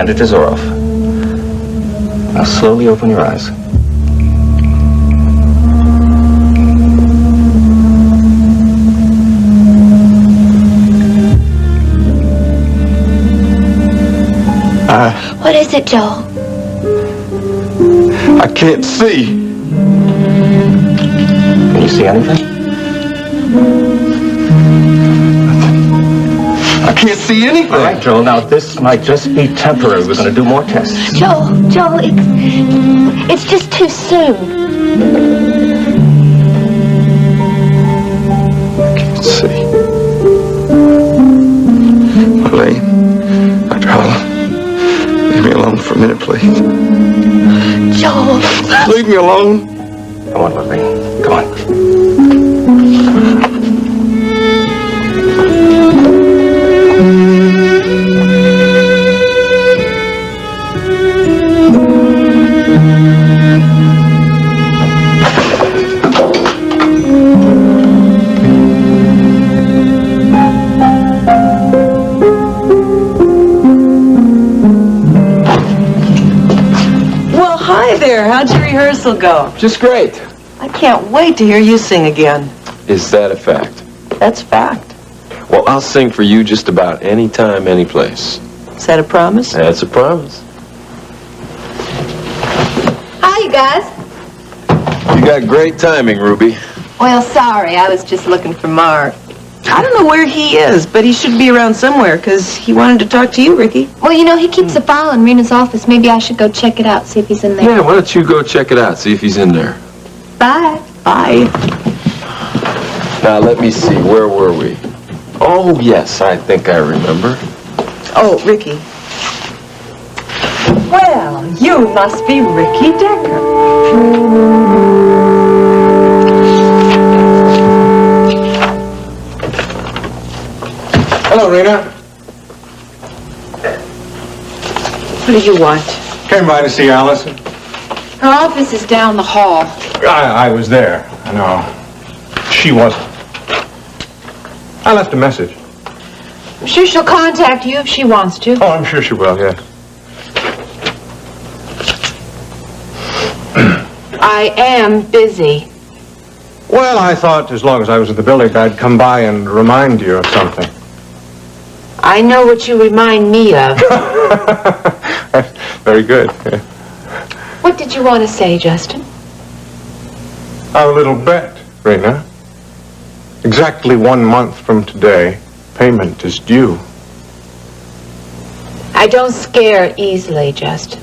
bandages are off. Now slowly open your eyes. What is it, Joel? I can't see. Can you see anything? I can't see anything. All right, Joel, now this might just be temporary. We're going to do more tests. Joel, it's just too soon. I can't see. Elaine, Dr. Holland, leave me alone for a minute, please. Joel. Leave me alone. Come on, Lily. Come on. How'd your rehearsal go? Just great. I can't wait to hear you sing again. Is that a fact? That's fact. Well, I'll sing for you just about any time, any place. Is that a promise? That's a promise. Hi, you guys. You got great timing, Ruby. Well, sorry, I was just looking for Mark. I don't know where he is, but he should be around somewhere, because he wanted to talk to you, Ricky. Well, you know, he keeps a file in Rena's office. Maybe I should go check it out, see if he's in there. Yeah, why don't you go check it out, see if he's in there. Bye. Bye. Now, let me see, where were we? Oh, yes, I think I remember. Oh, Ricky. Well, you must be Ricky Decker. Hello, Rena. What do you want? Came by to see Allison. Her office is down the hall. I was there. I know. She wasn't. I left a message. I'm sure she'll contact you if she wants to. Oh, I'm sure she will, yes. I am busy. Well, I thought as long as I was at the building, I'd come by and remind you of something. I know what you remind me of. Very good. What did you want to say, Justin? Our little bet, Rena. Exactly 1 month from today, payment is due. I don't scare easily, Justin.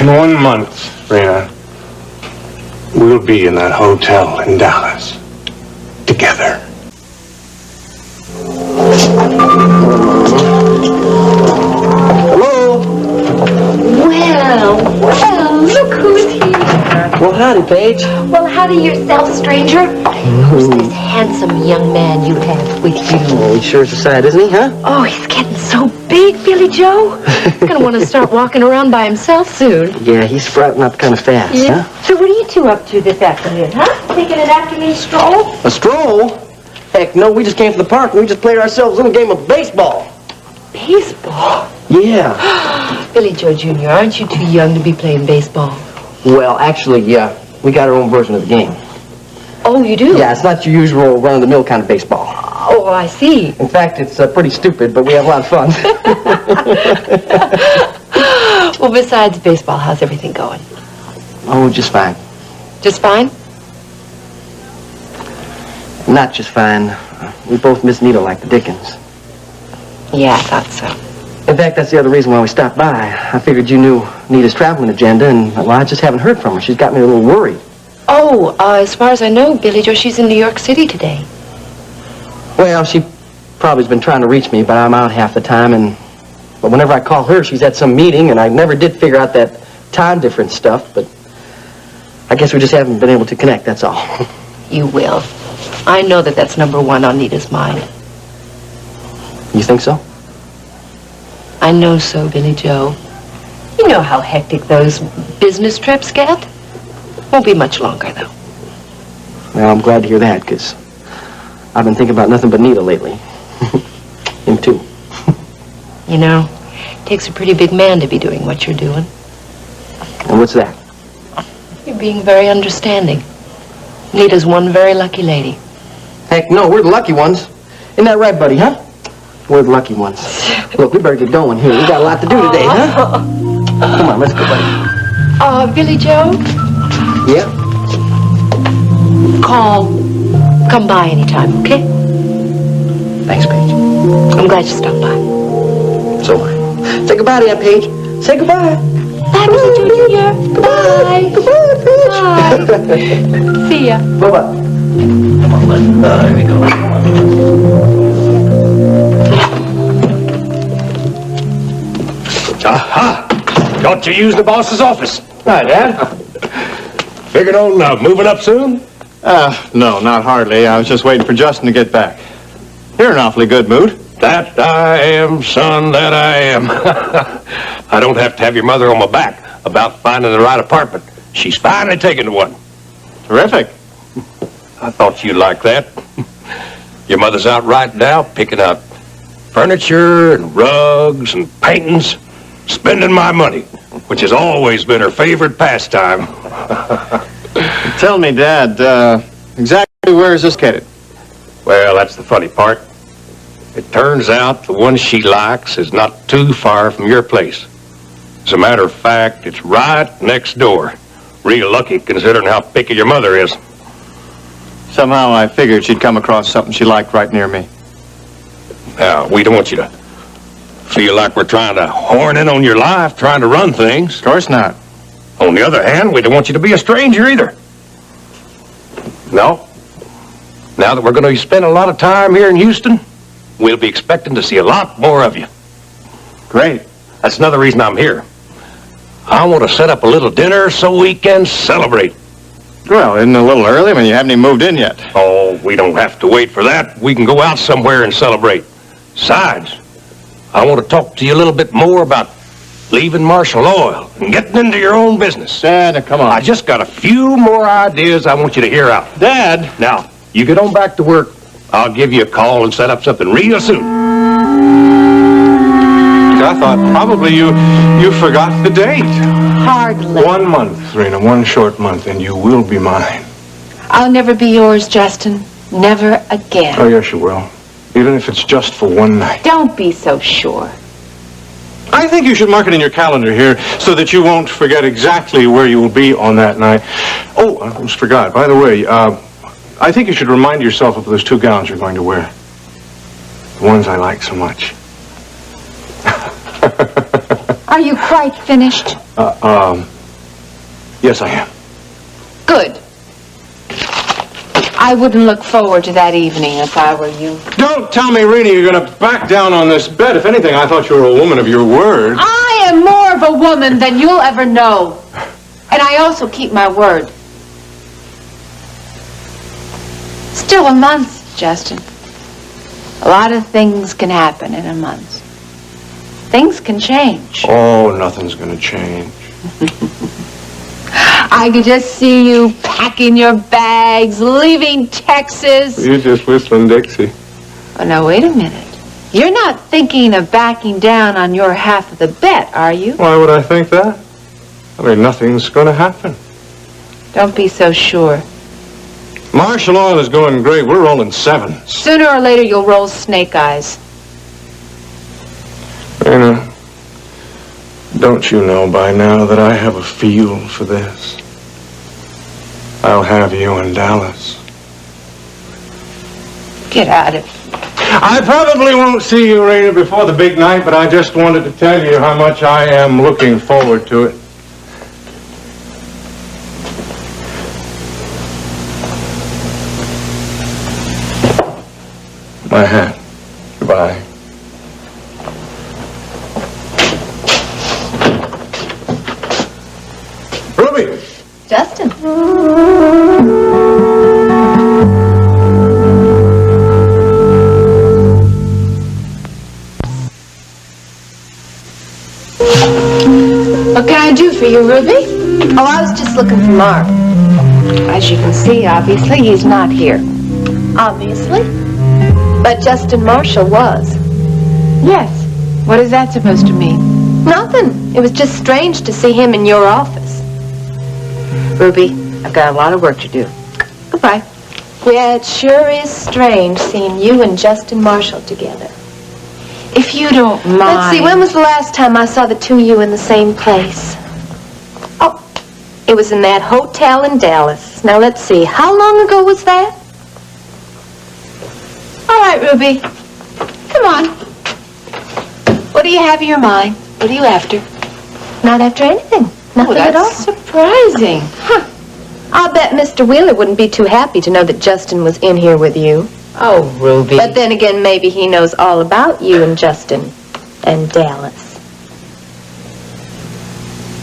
In 1 month, Rena, we'll be in that hotel in Dallas. Together. Hello? Well, look who's here. Well, howdy, Paige. Well, howdy yourself, stranger. Who's this handsome young man you have with you? Oh, he sure is a sight, isn't he, huh? Oh, he's getting so big, Billy Joe. He's gonna want to start walking around by himself soon. Yeah, he's sprouting up kind of fast, huh? So what are you two up to this afternoon, huh? Taking an afternoon stroll? A stroll? Heck, no, we just came to the park and we just played ourselves in a game of baseball. Baseball? Yeah. Billy Joe Jr., aren't you too young to be playing baseball? Well, actually, yeah, we got our own version of the game. Oh, you do? Yeah, it's not your usual run-of-the-mill kind of baseball. Oh, I see. In fact, it's pretty stupid, but we have a lot of fun. Well, besides baseball, how's everything going? Oh, just fine. Just fine? Not just fine. We both miss Nita like the dickens. Yeah, I thought so. In fact, that's the other reason why we stopped by. I figured you knew Nita's traveling agenda, and, well, I just haven't heard from her. She's got me a little worried. Oh, as far as I know, Billy Joe, she's in New York City today. Well, she probably's been trying to reach me, but I'm out half the time, but whenever I call her, she's at some meeting, and I never did figure out that time difference stuff, but I guess we just haven't been able to connect, that's all. You will. I know that that's number one on Nita's mind. You think so? I know so, Billy Joe. You know how hectic those business trips get. Won't be much longer, though. Well, I'm glad to hear that, because I've been thinking about nothing but Nita lately. Him, too. You know, it takes a pretty big man to be doing what you're doing. And what's that? You're being very understanding. Nita's one very lucky lady. Heck, no, we're the lucky ones. Isn't that right, buddy, huh? We're the lucky ones. Look, we better get going here. We got a lot to do today, huh? Come on, let's go, buddy. Billy Joe, Yeah? come by anytime, okay? Thanks, Paige. I'm glad you stopped by. So am I. Say goodbye to Aunt Paige. Say goodbye. Bye, Billy Joe Jr. Bye. Goodbye, Paige. Bye. See ya. Bye-bye. There we go. Aha! Don't you use the boss's office? Hi, Dad. Figured on moving up soon? No, not hardly. I was just waiting for Justin to get back. You're in awfully good mood. That I am, son, that I am. I don't have to have your mother on my back about finding the right apartment. She's finally taken to one. Terrific. I thought you'd like that. Your mother's out right now picking out furniture and rugs and paintings, spending my money, which has always been her favorite pastime. Tell me, Dad, exactly where is this headed? Well, that's the funny part. It turns out the one she likes is not too far from your place. As a matter of fact, it's right next door. Real lucky considering how picky your mother is. Somehow I figured she'd come across something she liked right near me. Now, we don't want you to feel like we're trying to horn in on your life, trying to run things. Of course not. On the other hand, we don't want you to be a stranger either. No. Now that we're going to spend a lot of time here in Houston, we'll be expecting to see a lot more of you. Great. That's another reason I'm here. I want to set up a little dinner so we can celebrate. Well, isn't it a little early? I mean, you haven't even moved in yet. Oh, we don't have to wait for that. We can go out somewhere and celebrate. Besides, I want to talk to you a little bit more about leaving Marshall Oil and getting into your own business. Dad, come on. I just got a few more ideas I want you to hear out. Dad! Now, you get on back to work. I'll give you a call and set up something real soon. I thought probably you forgot the date. Hardly. 1 month, Rena, one short month, and you will be mine. I'll never be yours, Justin. Never again. Oh, yes, you will. Even if it's just for one night. Don't be so sure. I think you should mark it in your calendar here so that you won't forget exactly where you will be on that night. Oh, I almost forgot. By the way, I think you should remind yourself of those 2 gowns you're going to wear. The ones I like so much. Are you quite finished? Yes, I am. Good. I wouldn't look forward to that evening if I were you. Don't tell me, Rena, you're going to back down on this bed. If anything, I thought you were a woman of your word. I am more of a woman than you'll ever know. And I also keep my word. Still a month, Justin. A lot of things can happen in a month. Things can change. Oh, nothing's going to change. I could just see you packing your bags, leaving Texas. You're just whistling Dixie. Oh, now, wait a minute. You're not thinking of backing down on your half of the bet, are you? Why would I think that? I mean, nothing's going to happen. Don't be so sure. Marshall Oil is going great. We're rolling 7s. Sooner or later, you'll roll snake eyes. Rena, don't you know by now that I have a feel for this? I'll have you in Dallas. Get out of here. I probably won't see you, Rena, before the big night, but I just wanted to tell you how much I am looking forward to it. My hat. Goodbye. Ruby! Justin. What can I do for you, Ruby? Oh, I was just looking for Mark. As you can see, obviously, he's not here. Obviously. But Justin Marshall was. Yes. What is that supposed to mean? Nothing. It was just strange to see him in your office. Ruby, I've got a lot of work to do. Goodbye. Yeah, it sure is strange seeing you and Justin Marshall together. If you don't mind. Let's see, when was the last time I saw the two of you in the same place? Oh, it was in that hotel in Dallas. Now, let's see, how long ago was that? All right, Ruby. Come on. What do you have in your mind? What are you after? Not after anything. Nothing at all. That's surprising. Huh. I'll bet Mr. Wheeler wouldn't be too happy to know that Justin was in here with you. Oh, Ruby. But then again, maybe he knows all about you and Justin and Dallas.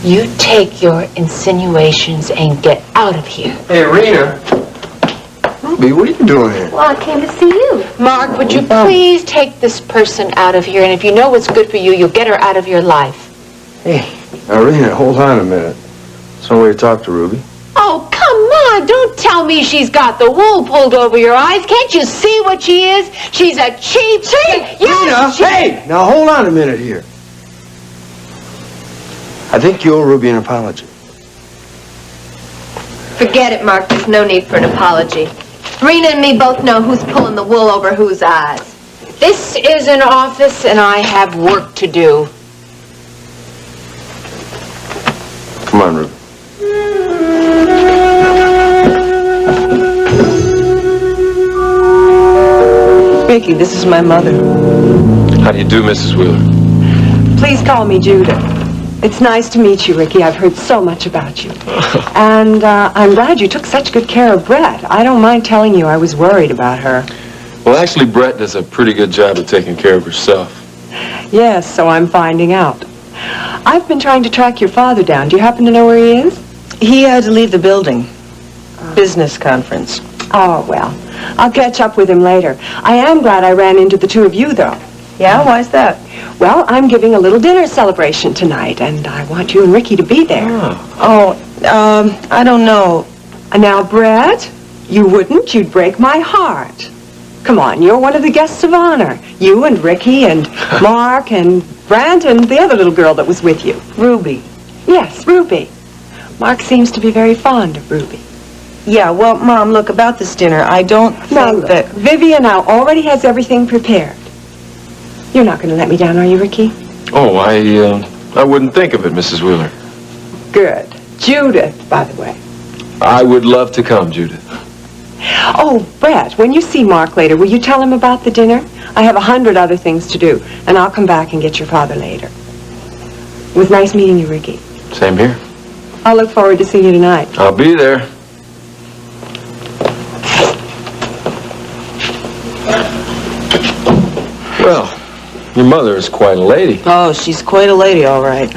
You take your insinuations and get out of here. Hey, Rena. Ruby, what are you doing here? Well, I came to see you. Mark, would you please take this person out of here? And if you know what's good for you, you'll get her out of your life. Hey, now, Rena, hold on a minute. There's no way to talk to Ruby. Oh, come on. Don't tell me she's got the wool pulled over your eyes. Can't you see what she is? She's a cheap... Yes, Rena, hey! Now, hold on a minute here. I think you owe Ruby an apology. Forget it, Mark. There's no need for an apology. Rena and me both know who's pulling the wool over whose eyes. This is an office, and I have work to do. Come on, Ruby. Ricky, this is my mother. How do you do, Mrs. Wheeler? Please call me Judith. It's nice to meet you, Ricky. I've heard so much about you. And I'm glad you took such good care of Brett. I don't mind telling you I was worried about her. Well, actually, Brett does a pretty good job of taking care of herself. Yes, so I'm finding out. I've been trying to track your father down. Do you happen to know where he is? He had to leave the building. Business conference. Oh, well. I'll catch up with him later. I am glad I ran into the two of you, though. Yeah? Why's that? Well, I'm giving a little dinner celebration tonight, and I want you and Ricky to be there. I don't know. Now, Brett, you wouldn't. You'd break my heart. Come on, you're one of the guests of honor. You and Ricky and Mark and Brant and the other little girl that was with you. Ruby. Yes, Ruby. Mark seems to be very fond of Ruby. Yeah, well, Mom, look, about this dinner, I don't think that... Vivian now already has everything prepared. You're not going to let me down, are you, Ricky? Oh, I wouldn't think of it, Mrs. Wheeler. Good. Judith, by the way. I would love to come, Judith. Oh, Brett, when you see Mark later, will you tell him about the dinner? I have 100 other things to do, and I'll come back and get your father later. It was nice meeting you, Ricky. Same here. I'll look forward to seeing you tonight. I'll be there. Well, your mother is quite a lady. Oh, she's quite a lady, all right.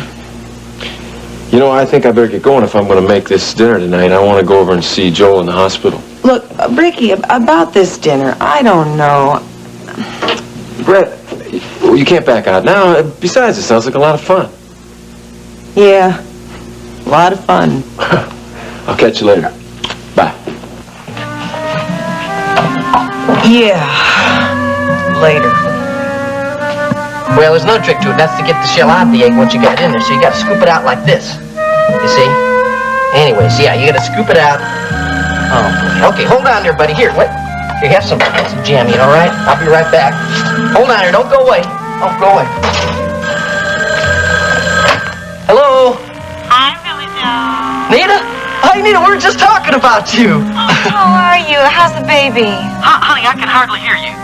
You know, I think I better get going if I'm going to make this dinner tonight. I want to go over and see Joel in the hospital. Look, Ricky, about this dinner, I don't know. Brett, you can't back out now. Besides, it sounds like a lot of fun. Yeah, a lot of fun. I'll catch you later. Bye. Yeah, later. Well, there's no trick to it. That's to get the shell out of the egg once you got it in there. So you got to scoop it out like this. You see? Anyways, yeah, you got to scoop it out. Oh, okay. Hold on there, buddy. Here, wait. Here, have some jam in, all right? I'll be right back. Hold on here. Don't go away. Don't go away. Hello? Hi, Billy Joe. Nita? Hi, Nita. We were just talking about you. How are you? How's the baby? Honey, I can hardly hear you.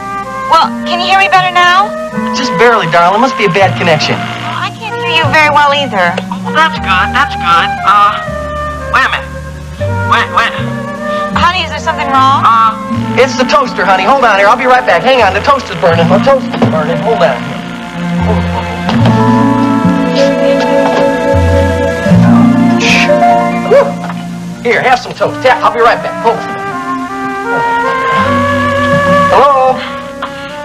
Well, can you hear me better now? Just barely, darling. Must be a bad connection. I can't hear you very well either. Well, that's good. That's good. Wait a minute. Wait. Honey, is there something wrong? It's the toaster, honey. Hold on here. I'll be right back. Hang on. The toaster's burning. The toaster's burning. Hold on. Here, have some toast. Yeah, I'll be right back. Hold on. Hello?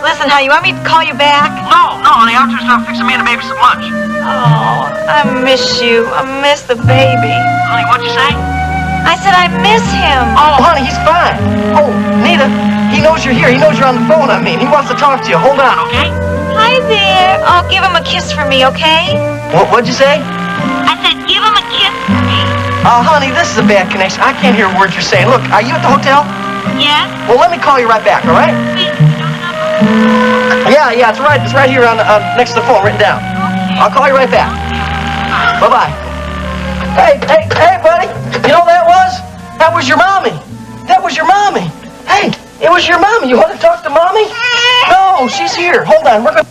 Listen, honey, you want me to call you back? No, honey. I'm just fixing me and the baby some lunch. Oh, I miss you. I miss the baby. Honey, what'd you say? I said I miss him. Oh, honey, he's fine. Oh, Nita, he knows you're here. He knows you're on the phone, I mean. He wants to talk to you. Hold on, okay? I Hi there. Oh, give him a kiss for me, okay? What'd you say? I said give him a kiss for me. Honey, this is a bad connection. I can't hear a word you're saying. Look, are you at the hotel? Yes? Well, let me call you right back, all right? Yeah, it's right. It's right here on next to the phone, written down. I'll call you right back. Bye-bye. Hey, buddy. You know who that was? That was your mommy. That was your mommy. Hey, it was your mommy. You want to talk to mommy? No, she's here. Hold on. We're going.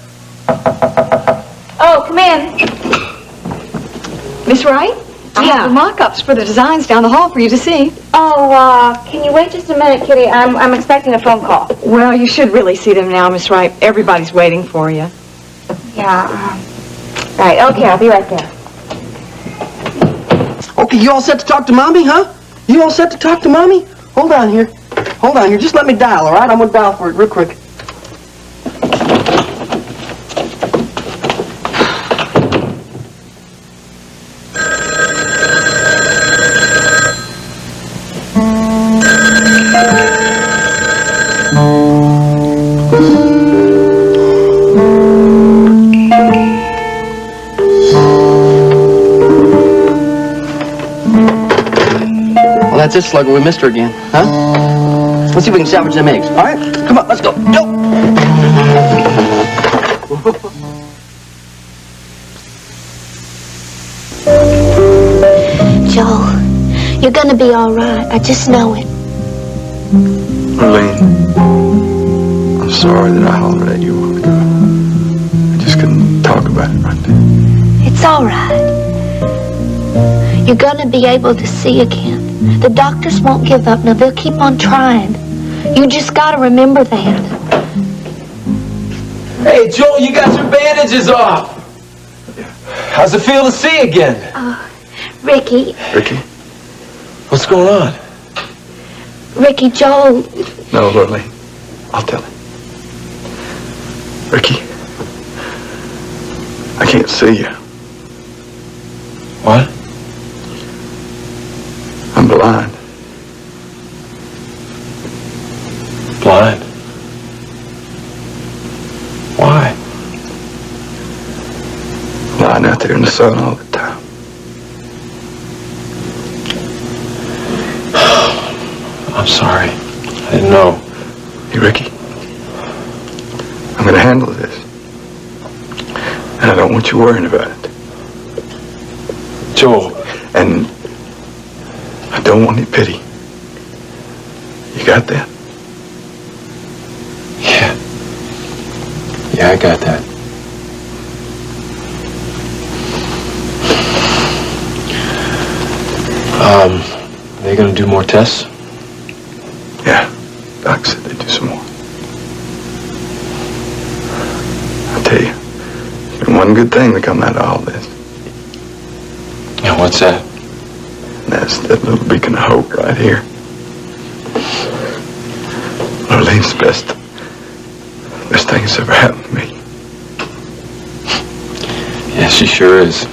Oh, come in. Miss Wright? I have the mock-ups for the designs down the hall for you to see. Oh, can you wait just a minute, Kitty? I'm expecting a phone call. Well, you should really see them now, Miss Wright. Everybody's waiting for you. Yeah. Right, okay, I'll be right there. Okay, you all set to talk to mommy, huh? You all set to talk to mommy? Hold on here. Just let me dial, all right? I'm going to dial for it real quick. That's it, Slugger. We missed her again, huh? Let's see if we can salvage them eggs. All right? Come on, let's go. Go! Joel, you're gonna be all right. I just know it. Marlene, I'm sorry that I hollered at you a while ago. I just couldn't talk about it right then. It's all right. You're gonna be able to see again. The doctors won't give up. Now, they'll keep on trying. You just gotta remember that. Hey, Joel, you got your bandages off. How's it feel to see again? Ricky. Ricky? What's going on? Ricky, Joel. No, Marlene. I'll tell him. Ricky, I can't see you. What? I'm blind. Blind? Why? Lying out there in the sun all the time. I'm sorry. I didn't know. Hey, Ricky. I'm going to handle this. And I don't want you worrying about it. Joel. And I don't want any pity. You got that? Yeah, I got that. Are they gonna do more tests? Yeah. Doc said they'd do some more. I tell you, there's been one good thing to come out of all this. Yeah, what's that? And that's that little beacon of hope right here. Marlene's the best thing that's ever happened to me. Yeah, she sure is.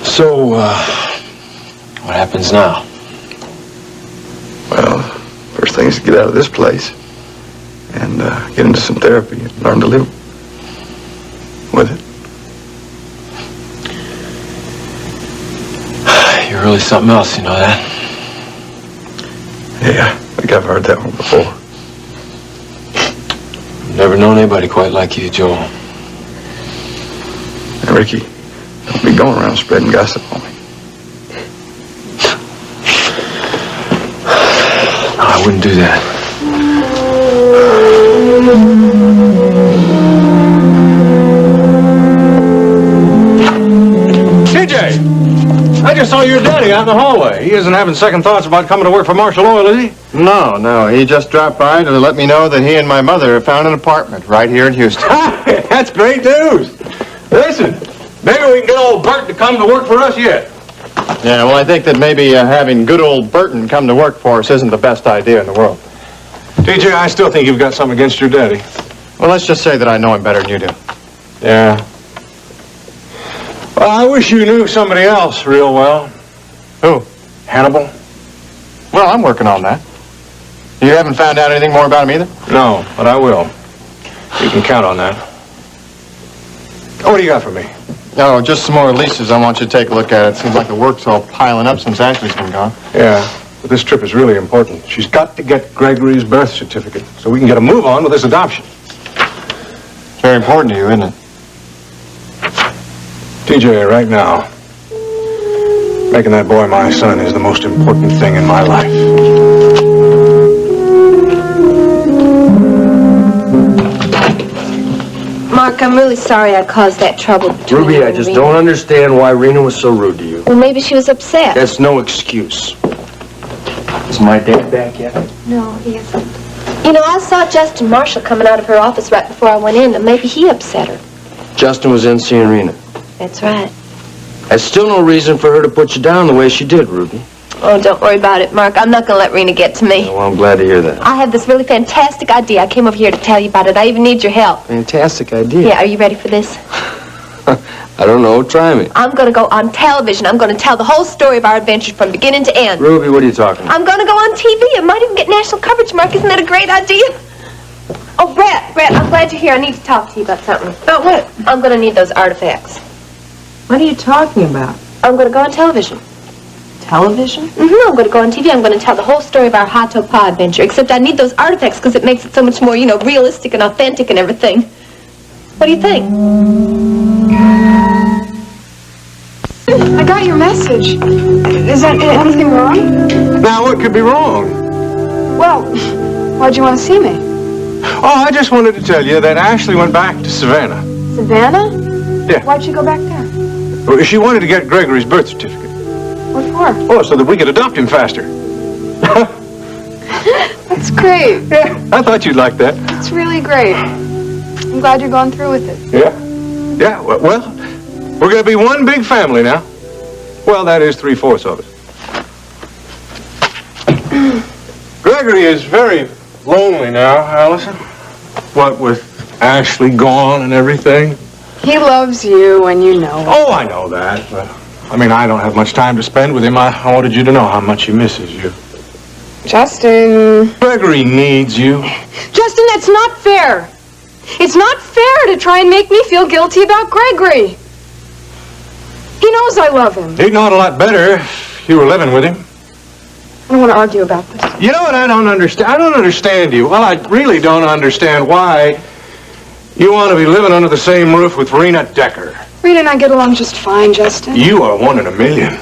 So, what happens now? Well, first thing is to get out of this place and get into some therapy and learn to live with it. You're really something else, you know that? Yeah, I think I've heard that one before. Never known anybody quite like you, Joel. Now, Ricky, don't be going around spreading gossip on me. No, I wouldn't do that. TJ! I just saw your daddy out in the hallway. He isn't having second thoughts about coming to work for Marshall Oil, is he? No. He just dropped by to let me know that he and my mother have found an apartment right here in Houston. That's great news. Listen, maybe we can get old Bert to come to work for us yet. Yeah, well, I think that maybe having good old Burton come to work for us isn't the best idea in the world. TJ, I still think you've got something against your daddy. Well, let's just say that I know him better than you do. Yeah. Well, I wish you knew somebody else real well. Who? Hannibal. Well, I'm working on that. You haven't found out anything more about him either? No, but I will. You can count on that. Oh, what do you got for me? Oh, just some more leases I want you to take a look at. It seems like the work's all piling up since Ashley's been gone. Yeah, but this trip is really important. She's got to get Gregory's birth certificate so we can get a move on with this adoption. It's very important to you, isn't it? TJ, right now, making that boy my son is the most important thing in my life. Mark, I'm really sorry I caused that trouble between Ruby, you I and just Rena. don't understand why Rena was so rude to you. Well, maybe she was upset. That's no excuse. Is my dad back yet? No, he isn't. You know, I saw Justin Marshall coming out of her office right before I went in, and maybe he upset her. Justin was in seeing Rena. That's right. That's still no reason for her to put you down the way she did, Ruby. Oh, don't worry about it, Mark. I'm not going to let Rena get to me. Well, I'm glad to hear that. I have this really fantastic idea. I came over here to tell you about it. I even need your help. Fantastic idea. Yeah, are you ready for this? I don't know. Try me. I'm going to go on television. I'm going to tell the whole story of our adventures from beginning to end. Ruby, what are you talking about? I'm going to go on TV. I might even get national coverage, Mark. Isn't that a great idea? Oh, Brett, I'm glad you're here. I need to talk to you about something. About what? I'm going to need those artifacts. What are you talking about? I'm going to go on television. Television? Mm-hmm. I'm going to go on TV. I'm going to tell the whole story of our hot tub pod adventure. Except I need those artifacts because it makes it so much more, you know, realistic and authentic and everything. What do you think? I got your message. Is that anything wrong? Now, what could be wrong? Well, why'd you want to see me? Oh, I just wanted to tell you that Ashley went back to Savannah. Savannah? Yeah. Why'd you go back there? Well, she wanted to get Gregory's birth certificate. What for? Oh, so that we could adopt him faster. That's great. Yeah, I thought you'd like that. It's really great. I'm glad you're going through with it. Yeah? Yeah, well, we're going to be one big family now. Well, that is 3/4 of it. Gregory is very lonely now, Allison. What with Ashley gone and everything? He loves you, and you know it. Oh, I know that, but I mean, I don't have much time to spend with him. I wanted you to know how much he misses you. Justin. Gregory needs you. Justin, that's not fair. It's not fair to try and make me feel guilty about Gregory. He knows I love him. He'd know it a lot better if you were living with him. I don't want to argue about this. You know what I don't understand? I don't understand you. Well, I really don't understand why you want to be living under the same roof with Rena Decker. Rita and I get along just fine, Justin. You are 1 in a million.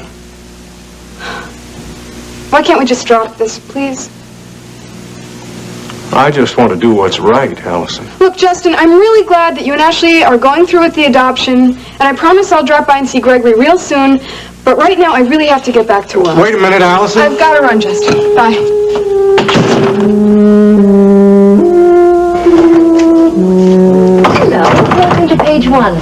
Why can't we just drop this, please? I just want to do what's right, Allison. Look, Justin, I'm really glad that you and Ashley are going through with the adoption, and I promise I'll drop by and see Gregory real soon, but right now I really have to get back to work. Wait a minute, Allison. I've got to run, Justin. Bye. Hello, welcome to page 1.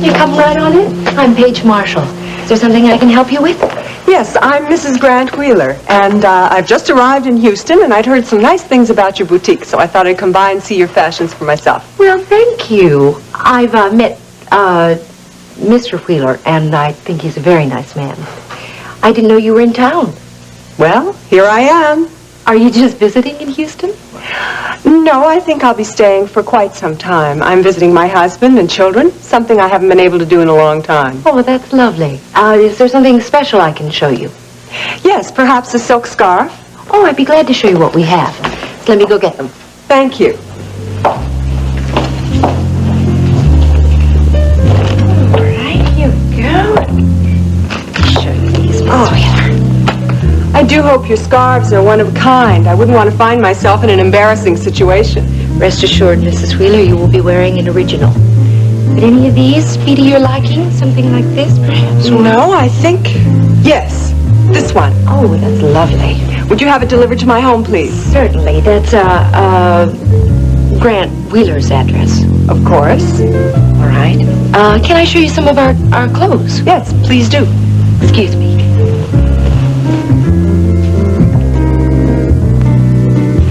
You come right on in. I'm Paige Marshall. Is there something I can help you with? Yes, I'm Mrs. Grant Wheeler, and I've just arrived in Houston, and I'd heard some nice things about your boutique, so I thought I'd come by and see your fashions for myself. Well, thank you. I've met Mr. Wheeler, and I think he's a very nice man. I didn't know you were in town. Well, here I am. Are you just visiting in Houston? No, I think I'll be staying for quite some time. I'm visiting my husband and children, something I haven't been able to do in a long time. Oh, well, that's lovely. Is there something special I can show you? Yes, perhaps a silk scarf. Oh, I'd be glad to show you what we have. So let me go get them. Thank you. All right, here we go. Show you these, Miss Wheeler. I do hope your scarves are one of a kind. I wouldn't want to find myself in an embarrassing situation. Rest assured, Mrs. Wheeler, you will be wearing an original. Would any of these be to your liking? Something like this, perhaps? No, I think... Yes, this one. Oh, that's lovely. Would you have it delivered to my home, please? Certainly. That's, Grant Wheeler's address. Of course. All right. Can I show you some of our clothes? Yes, please do. Excuse me.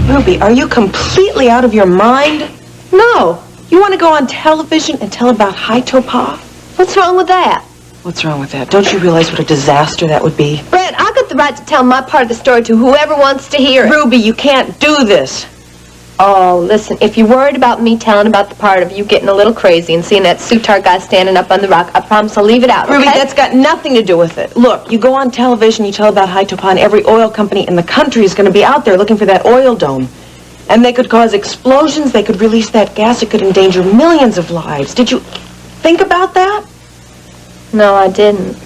Ruby, are you completely out of your mind? No. You want to go on television and tell about High Topaz? What's wrong with that? What's wrong with that? Don't you realize what a disaster that would be? Brett, I could have the right to tell my part of the story to whoever wants to hear it. Ruby, you can't do this. Oh, listen, if you're worried about me telling about the part of you getting a little crazy and seeing that Sutar guy standing up on the rock, I promise I'll leave it out, Ruby, okay? that's got nothing to do with it. Look, you go on television, you tell about High Topon, every oil company in the country is going to be out there looking for that oil dome. And they could cause explosions, they could release that gas, it could endanger millions of lives. Did you think about that? No, I didn't.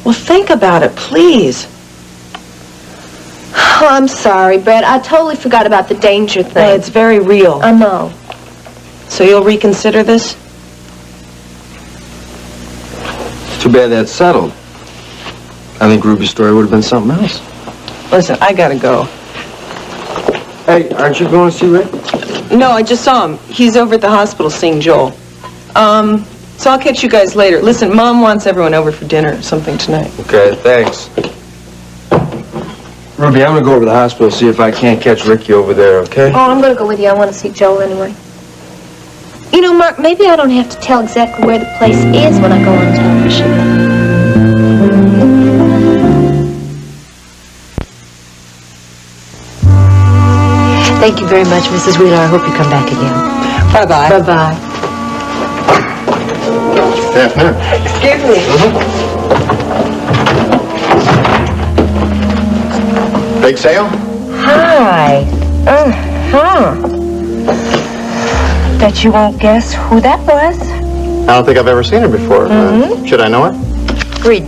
Well, think about it, please. Oh, I'm sorry, Brett. I totally forgot about the danger thing. Well, it's very real. I know. So you'll reconsider this? Too bad that's settled. I think Ruby's story would have been something else. Listen, I gotta go. Hey, aren't you going to see Rick? No, I just saw him. He's over at the hospital seeing Joel. So I'll catch you guys later. Listen, Mom wants everyone over for dinner or something tonight. Okay, thanks. Ruby, I'm going to go over to the hospital, see if I can't catch Ricky over there, okay? Oh, I'm going to go with you. I want to see Joel anyway. You know, Mark, maybe I don't have to tell exactly where the place is when I go on television. Thank you very much, Mrs. Wheeler. I hope you come back again. Bye-bye. Bye-bye. Good afternoon. Excuse me. Big sale? Hi. Bet you won't guess who that was. I don't think I've ever seen her before. Should I know her? Reed.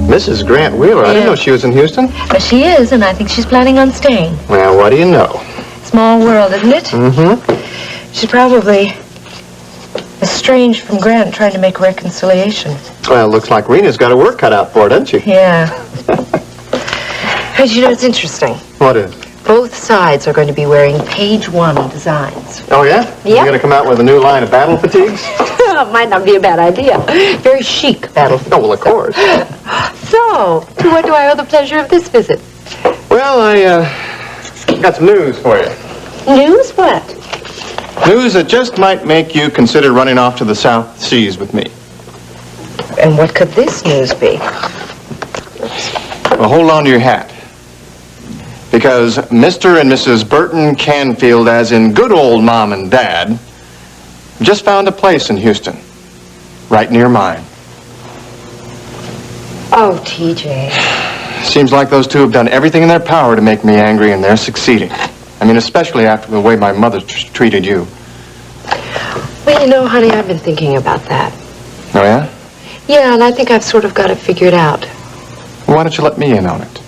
Mrs. Grant Wheeler. I didn't know she was in Houston. But she is, and I think she's planning on staying. Well, what do you know? Small world, isn't it? Mm-hmm. She's probably estranged from Grant, trying to make a reconciliation. Well, it looks like Rena's got her work cut out for her, doesn't she? Yeah. But you know, it's interesting. What is? Both sides are going to be wearing page 1 designs. Oh, yeah? Yeah. You're going to come out with a new line of battle fatigues? Might not be a bad idea. Very chic battle. Oh, well, of course. So, to what do I owe the pleasure of this visit? Well, I got some news for you. News? What? News that just might make you consider running off to the South Seas with me. And what could this news be? Well, hold on to your hat. Because Mr. and Mrs. Burton Canfield, as in good old Mom and Dad, just found a place in Houston, right near mine. Oh, TJ. Seems like those two have done everything in their power to make me angry, and they're succeeding. I mean, especially after the way my mother treated you. Well, you know, honey, I've been thinking about that. Oh, yeah? Yeah, and I think I've sort of got it figured out. Well, why don't you let me in on it?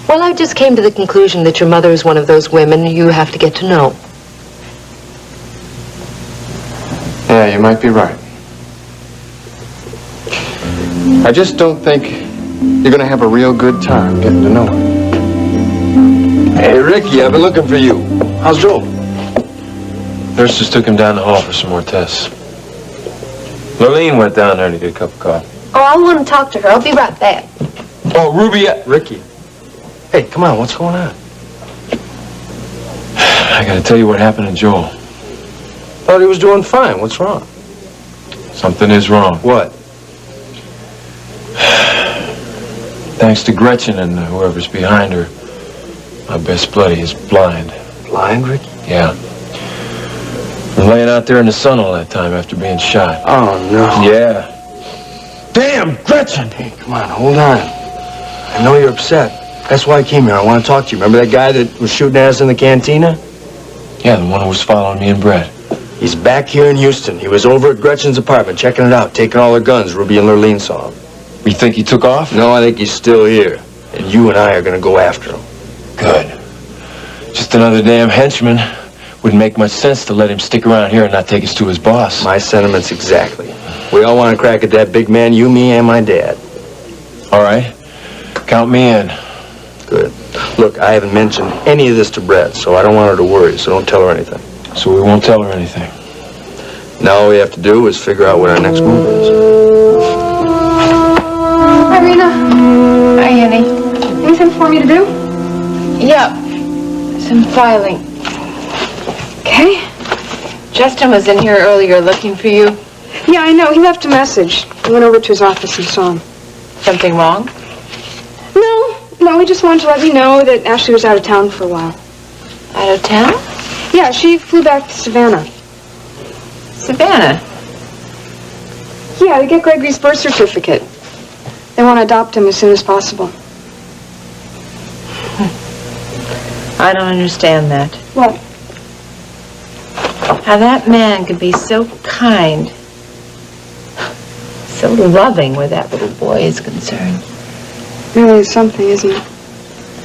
Well, I just came to the conclusion that your mother is one of those women you have to get to know. Yeah, you might be right. I just don't think you're going to have a real good time getting to know her. Hey, Ricky, I've been looking for you. How's Joel? Nurse just took him down the hall for some more tests. Lurleen went down there to get a cup of coffee. Oh, I want to talk to her. I'll be right back. Oh, Ruby, Ricky. Hey, come on, what's going on? I gotta tell you what happened to Joel. Thought he was doing fine. What's wrong? Something is wrong. What? Thanks to Gretchen and whoever's behind her, my best buddy is blind. Blind, Ricky? Yeah. Been laying out there in the sun all that time after being shot. Oh, no. Yeah. Damn, Gretchen! Hey, come on, hold on. I know you're upset. That's why I came here. I want to talk to you. Remember that guy that was shooting at us in the cantina? Yeah, the one who was following me and Brett. He's back here in Houston. He was over at Gretchen's apartment, checking it out, taking all her guns. Ruby and Lurleen saw him. You think he took off? No, I think he's still here. And you and I are going to go after him. Good. Just another damn henchman. Wouldn't make much sense to let him stick around here and not take us to his boss. My sentiments exactly. We all want to crack at that big man, you, me, and my dad. All right. Count me in. Good. Look, I haven't mentioned any of this to Brett, so I don't want her to worry, so don't tell her anything. So we won't tell her anything. Now all we have to do is figure out what our next move is. Hi, Rena. Hi, Annie. Anything for me to do? Yep. Some filing. Okay. Justin was in here earlier looking for you. Yeah, I know. He left a message. I went over to his office and saw him. Something wrong? No, he just wanted to let me know that Ashley was out of town for a while. Out of town? Yeah, she flew back to Savannah. Savannah? Yeah, to get Gregory's birth certificate. They want to adopt him as soon as possible. I don't understand that. What? How that man could be so kind, so loving where that little boy is concerned. Really is something, isn't it?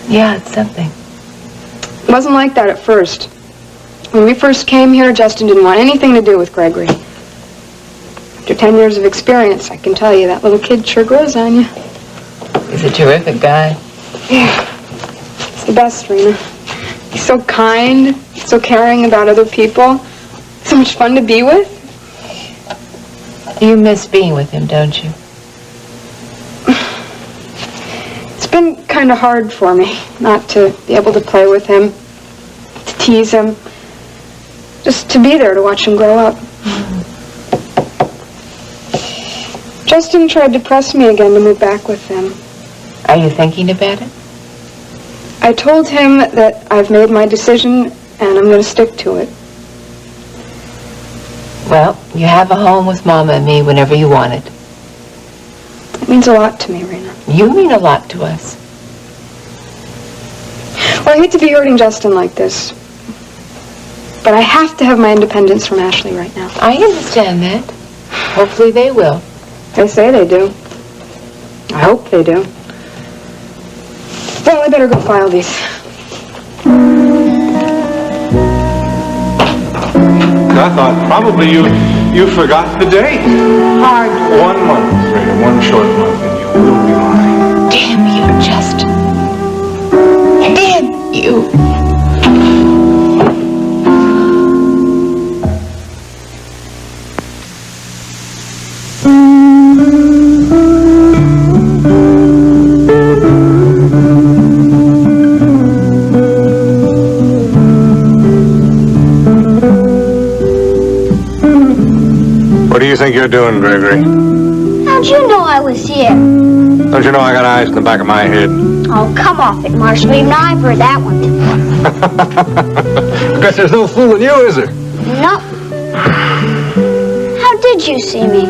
Yeah, it's something. It wasn't like that at first. When we first came here, Justin didn't want anything to do with Gregory. After 10 years of experience, I can tell you that little kid sure grows on you. He's a terrific guy. Yeah. He's the best, Rena. He's so kind, so caring about other people. So much fun to be with. You miss being with him, don't you? It's been kind of hard for me not to be able to play with him, to tease him, just to be there to watch him grow up. Justin tried to press me again to move back with them. Are you thinking about it? I told him that I've made my decision and I'm going to stick to it. Well, you have a home with Mama and me whenever you want it. It means a lot to me, Rena. You mean a lot to us. Well, I hate to be hurting Justin like this, but I have to have my independence from Ashley right now. I understand that. Hopefully they will. They say they do. I hope they do. Well, I better go file these. I thought probably you forgot the date. Hardly. 1 month, Rena, 1 short month, and you will be mine. Damn you, Justin. Damn you. What do you think you're doing, Gregory? How'd you know I was here? Don't you know I got eyes in the back of my head? Oh, come off it, Marshall. Even I've heard that one before. I guess there's no fooling you, is there? Nope. How did you see me?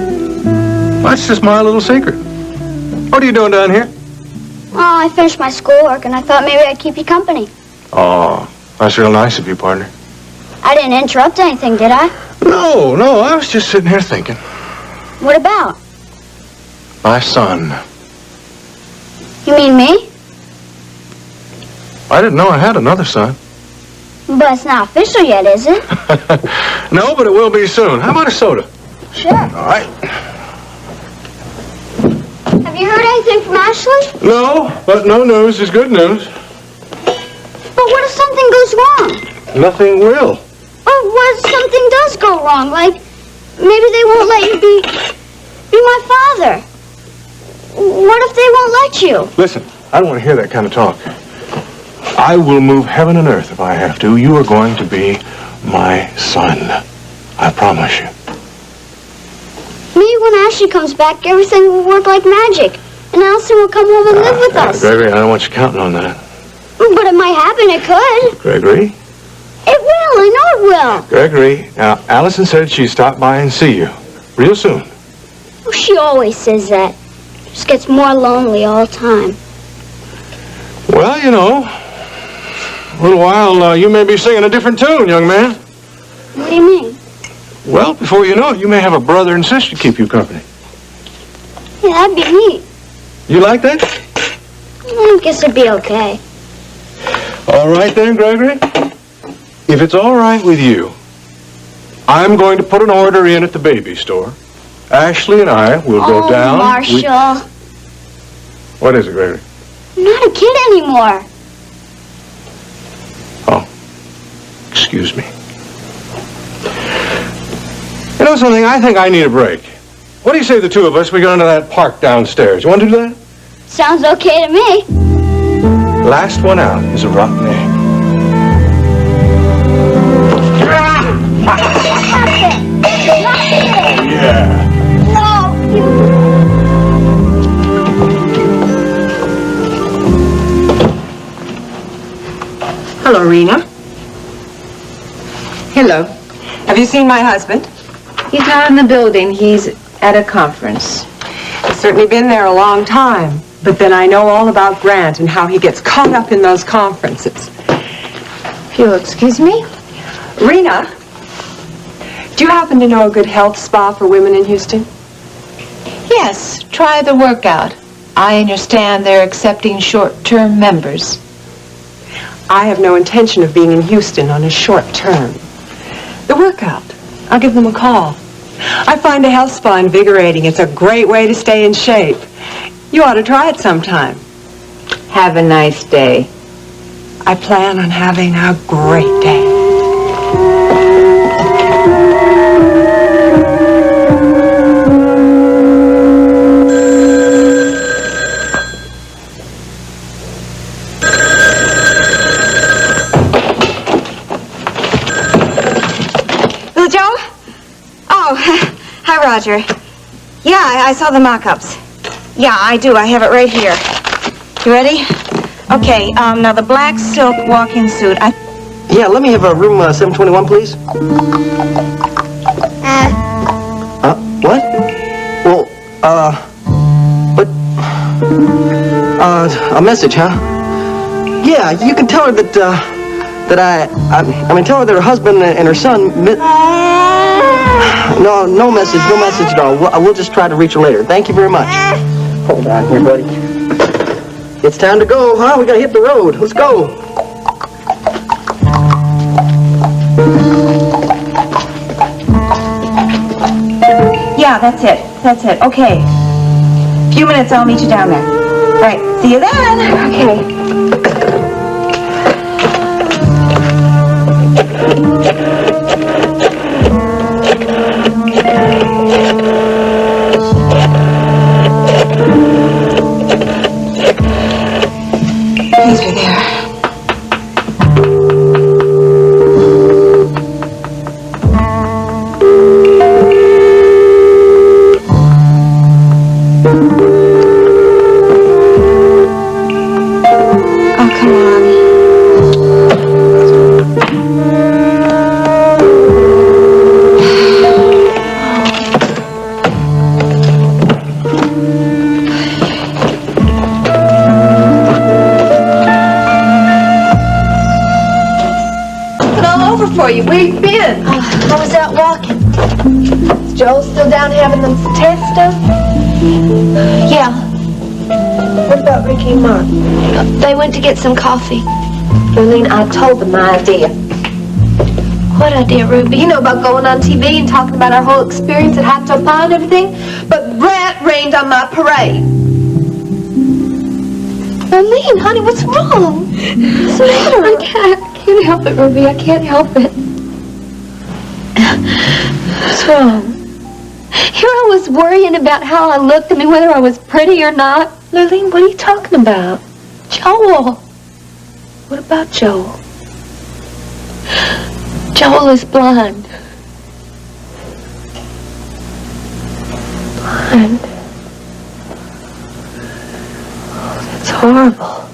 That's just my little secret. What are you doing down here? Oh, I finished my schoolwork and I thought maybe I'd keep you company. Oh, that's real nice of you, partner. I didn't interrupt anything, did I? No, I was just sitting here thinking. What about? My son. You mean me? I didn't know I had another son. But it's not official yet, is it? No, but it will be soon. How about a soda? Sure. All right. Have you heard anything from Ashley? No, but no news is good news. But what if something goes wrong? Nothing will. Or what if something does go wrong? Like, maybe they won't let you be my father. What if they won't let you? Listen, I don't want to hear that kind of talk. I will move heaven and earth if I have to. You are going to be my son. I promise you. Maybe when Ashley comes back, everything will work like magic. And Allison will come home and live with us. Gregory, I don't want you counting on that. But it might happen, it could. Gregory? It will, I know it will. Gregory, now, Allison said she'd stop by and see you. Real soon. Well, she always says that. Just gets more lonely all the time. Well, you know, a little while, you may be singing a different tune, young man. What do you mean? Well, before you know it, you may have a brother and sister to keep you company. Yeah, that'd be neat. You like that? I guess it'd be okay. All right then, Gregory. If it's all right with you, I'm going to put an order in at the baby store. Ashley and I will go down. Marshall. What is it, Gregory? I'm not a kid anymore. Oh, excuse me. You know something? I think I need a break. What do you say the two of us, we go into that park downstairs? You want to do that? Sounds okay to me. Last one out is a rotten egg. Yeah. No, Hello, Rena. Hello. Have you seen my husband? He's not in the building. He's at a conference. He's certainly been there a long time. But then I know all about Grant and how he gets caught up in those conferences. If you'll excuse me. Rena, do you happen to know a good health spa for women in Houston? Yes, try the workout. I understand they're accepting short-term members. I have no intention of being in Houston on a short term. The workout. I'll give them a call. I find a health spa invigorating. It's a great way to stay in shape. You ought to try it sometime. Have a nice day. I plan on having a great day. Joe? Oh, hi, Roger. Yeah, I saw the mock-ups. Yeah, I do. I have it right here. You ready? Okay, now the black silk walking suit. Yeah, let me have a room 721, please. What? Well, a message, huh? Yeah, you can tell her that tell her that her husband and her son... No message at all. We'll just try to reach her later. Thank you very much. Hold on here, buddy. It's time to go, huh? We gotta hit the road. Let's go. Yeah, that's it. That's it. Okay. Few minutes, I'll meet you down there. All right. See you then. Okay. Please be there. Oh, come on. For you. Where you been? I was out walking. Is Joel still down having them tests done? Yeah, What about Ricky and Mark? they went to get some coffee. Lurleen, I told them my idea. What idea, Ruby? You know about going on TV and talking about our whole experience at Hot Tub Pond and everything? But Grant rained on my parade. Lurleen, honey, what's wrong? What's the matter? I can't help it, Ruby. I can't help it. What's wrong? Here I was worrying about how I looked. I mean, whether I was pretty or not. Lurleen, what are you talking about? Joel. What about Joel? Joel is blind. Blind? Oh, that's horrible.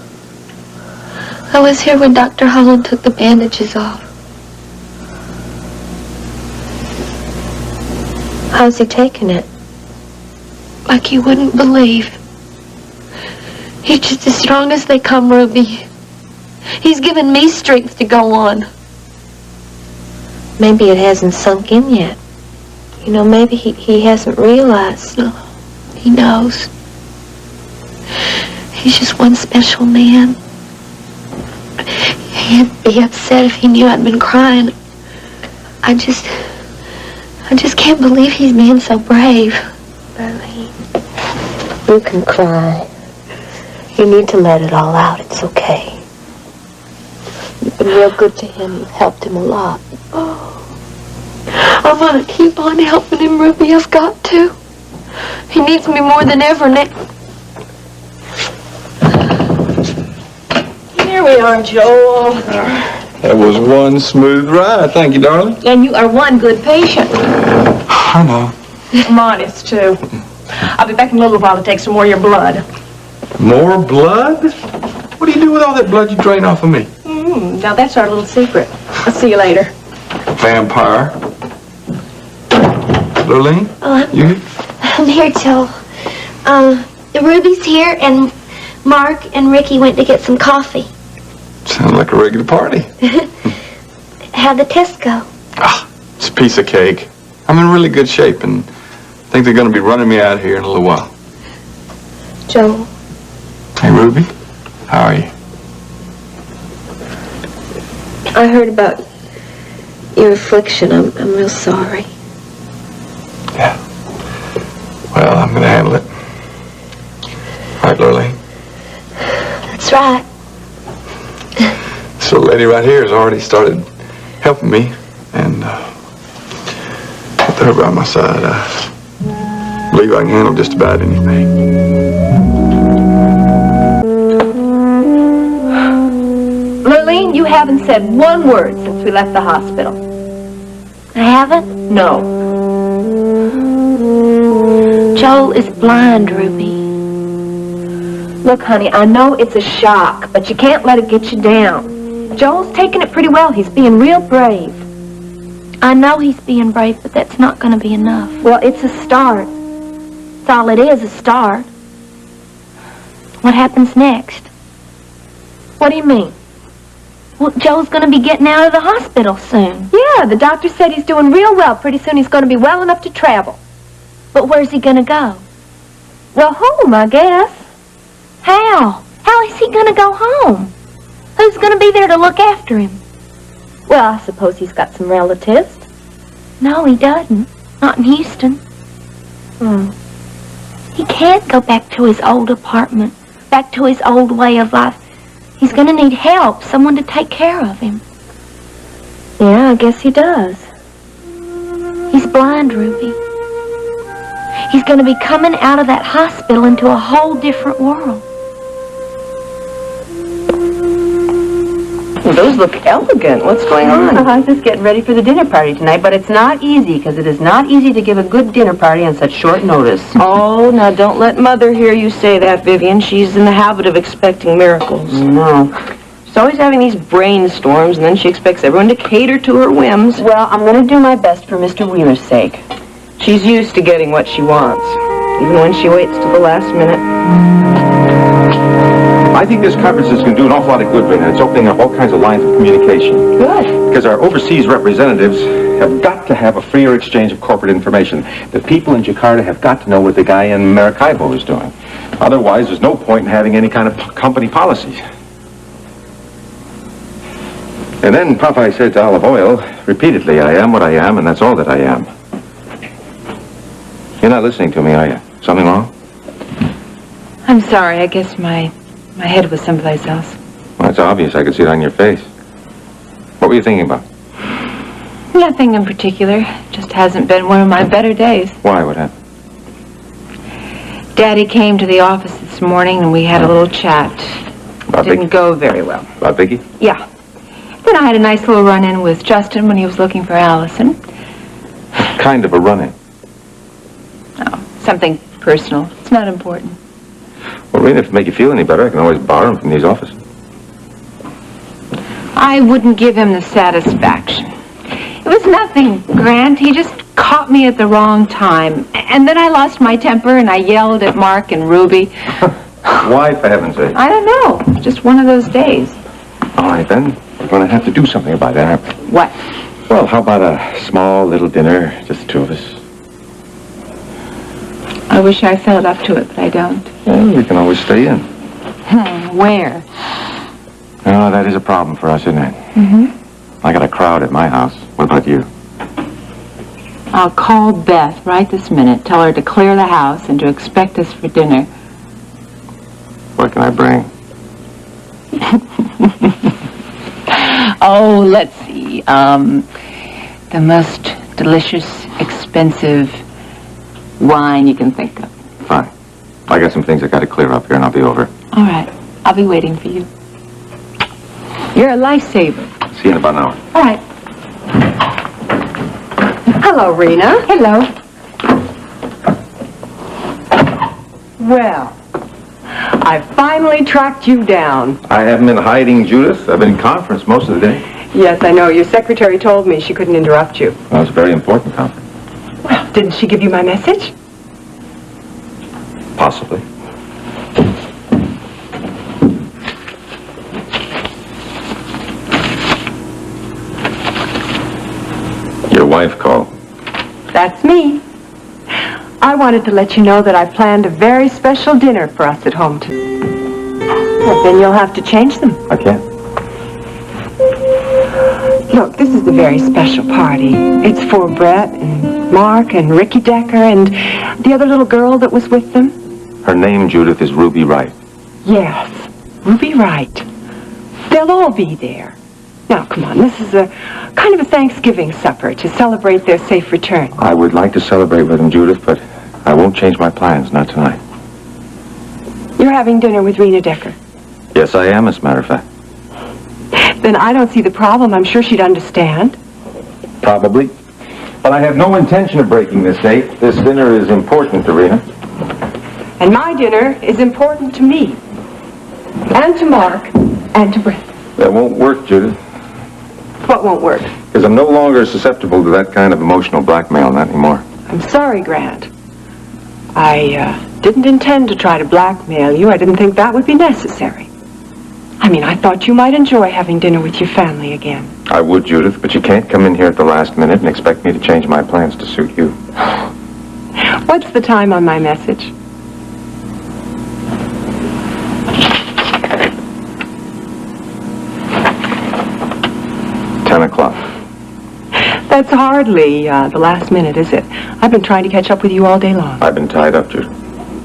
I was here when Dr. Holland took the bandages off. How's he taking it? Like you wouldn't believe. He's just as strong as they come, Ruby. He's given me strength to go on. Maybe it hasn't sunk in yet. You know, maybe he hasn't realized. No, he knows. He's just one special man. He'd be upset if he knew I'd been crying. I just can't believe he's being so brave. Lurleen, you can cry. You need to let it all out. It's okay. You've been real good to him. You've helped him a lot. Oh, I want to keep on helping him, Ruby. I've got to. He needs me more than ever now. Here we are, Joel. That was one smooth ride. Thank you, darling. And you are one good patient. I know. Modest, too. I'll be back in a little while to take some more of your blood. More blood? What do you do with all that blood you drain off of me? Now that's our little secret. I'll see you later. Vampire. Lurleen? Oh, You? I'm here, Joe. Ruby's here, and Mark and Ricky went to get some coffee. Sounds like a regular party. How'd the test go? It's a piece of cake. I'm in really good shape, and I think they're going to be running me out here in a little while. Joe. Hey, Ruby. How are you? I heard about your affliction. I'm real sorry. Yeah. Well, I'm going to handle it. All right, Lurleen. That's right. This little lady right here has already started helping me, and with her by my side, I believe I can handle just about anything. Lurleen, you haven't said one word since we left the hospital. I haven't? No. Joel is blind, Ruby. Look, honey, I know it's a shock, but you can't let it get you down. Joel's taking it pretty well. He's being real brave. I know he's being brave, but that's not going to be enough. Well, it's a start. That's all it is, a start. What happens next? What do you mean? Well, Joel's going to be getting out of the hospital soon. Yeah, the doctor said he's doing real well. Pretty soon he's going to be well enough to travel. But where's he going to go? Well, home, I guess. How? How is he going to go home? Who's going to be there to look after him? Well, I suppose he's got some relatives. No, he doesn't. Not in Houston. He can't go back to his old apartment, back to his old way of life. He's going to need help, someone to take care of him. Yeah, I guess he does. He's blind, Ruby. He's going to be coming out of that hospital into a whole different world. Well, those look elegant. What's going on? I'm just getting ready for the dinner party tonight, but it's not easy, because it is not easy to give a good dinner party on such short notice. Oh, now don't let Mother hear you say that, Vivian. She's in the habit of expecting miracles. No. She's always having these brainstorms, and then she expects everyone to cater to her whims. Well, I'm going to do my best for Mr. Wheeler's sake. She's used to getting what she wants, even when she waits till the last minute. I think this conference is going to do an awful lot of good, Rena. It's opening up all kinds of lines of communication. Good. Because our overseas representatives have got to have a freer exchange of corporate information. The people in Jakarta have got to know what the guy in Maracaibo is doing. Otherwise, there's no point in having any kind of company policies. And then Popeye said to Olive Oil, repeatedly, I am what I am, and that's all that I am. You're not listening to me, are you? Something wrong? I'm sorry. I guess my head was someplace else. Well, it's obvious. I could see it on your face. What were you thinking about? Nothing in particular. Just hasn't been one of my better days. Why? What happened? Daddy came to the office this morning and we had a little chat. About Didn't Vicky? go very well. About Vicky? Yeah. Then I had a nice little run-in with Justin when he was looking for Allison. Kind of a run-in. Oh, something personal. It's not important. Well, Rena, if it make you feel any better, I can always borrow him from these offices. I wouldn't give him the satisfaction. It was nothing, Grant. He just caught me at the wrong time. And then I lost my temper and I yelled at Mark and Ruby. Why, for heaven's sake? I don't know. Just one of those days. All right, then. We're going to have to do something about that, aren't we? What? Well, how about a small little dinner, just the two of us? I wish I felt up to it, but I don't. Well, we can always stay in. Where? Oh, that is a problem for us, isn't it? Mm-hmm. I got a crowd at my house. What about you? I'll call Beth right this minute. Tell her to clear the house and to expect us for dinner. What can I bring? Oh, let's see. The most delicious, expensive wine you can think of. Fine. I got some things I got to clear up here, and I'll be over. All right. I'll be waiting for you. You're a lifesaver. See you in about an hour. All right. Hello, Rena. Hello. Well, I finally tracked you down. I haven't been hiding, Judith. I've been in conference most of the day. Yes, I know. Your secretary told me she couldn't interrupt you. Well, it's a very important conference. Well, didn't she give you my message? Possibly. Your wife called. That's me. I wanted to let you know that I planned a very special dinner for us at home tonight. Well, then you'll have to change them. I can't. Look, this is a very special party. It's for Brett and Mark and Ricky Decker and the other little girl that was with them. Her name, Judith, is Ruby Wright. Yes, Ruby Wright. They'll all be there. Now, come on, this is a kind of a Thanksgiving supper to celebrate their safe return. I would like to celebrate with them, Judith, but I won't change my plans, not tonight. You're having dinner with Rena Decker. Yes, I am, as a matter of fact. Then I don't see the problem. I'm sure she'd understand. Probably. But I have no intention of breaking this date. This dinner is important to Rena. And my dinner is important to me. And to Mark. And to Brett. That won't work, Judith. What won't work? Because I'm no longer susceptible to that kind of emotional blackmail, not anymore. I'm sorry, Grant. I didn't intend to try to blackmail you. I didn't think that would be necessary. I mean, I thought you might enjoy having dinner with your family again. I would, Judith, but you can't come in here at the last minute and expect me to change my plans to suit you. What's the time on my message? That's hardly the last minute, is it? I've been trying to catch up with you all day long. I've been tied up, Judith.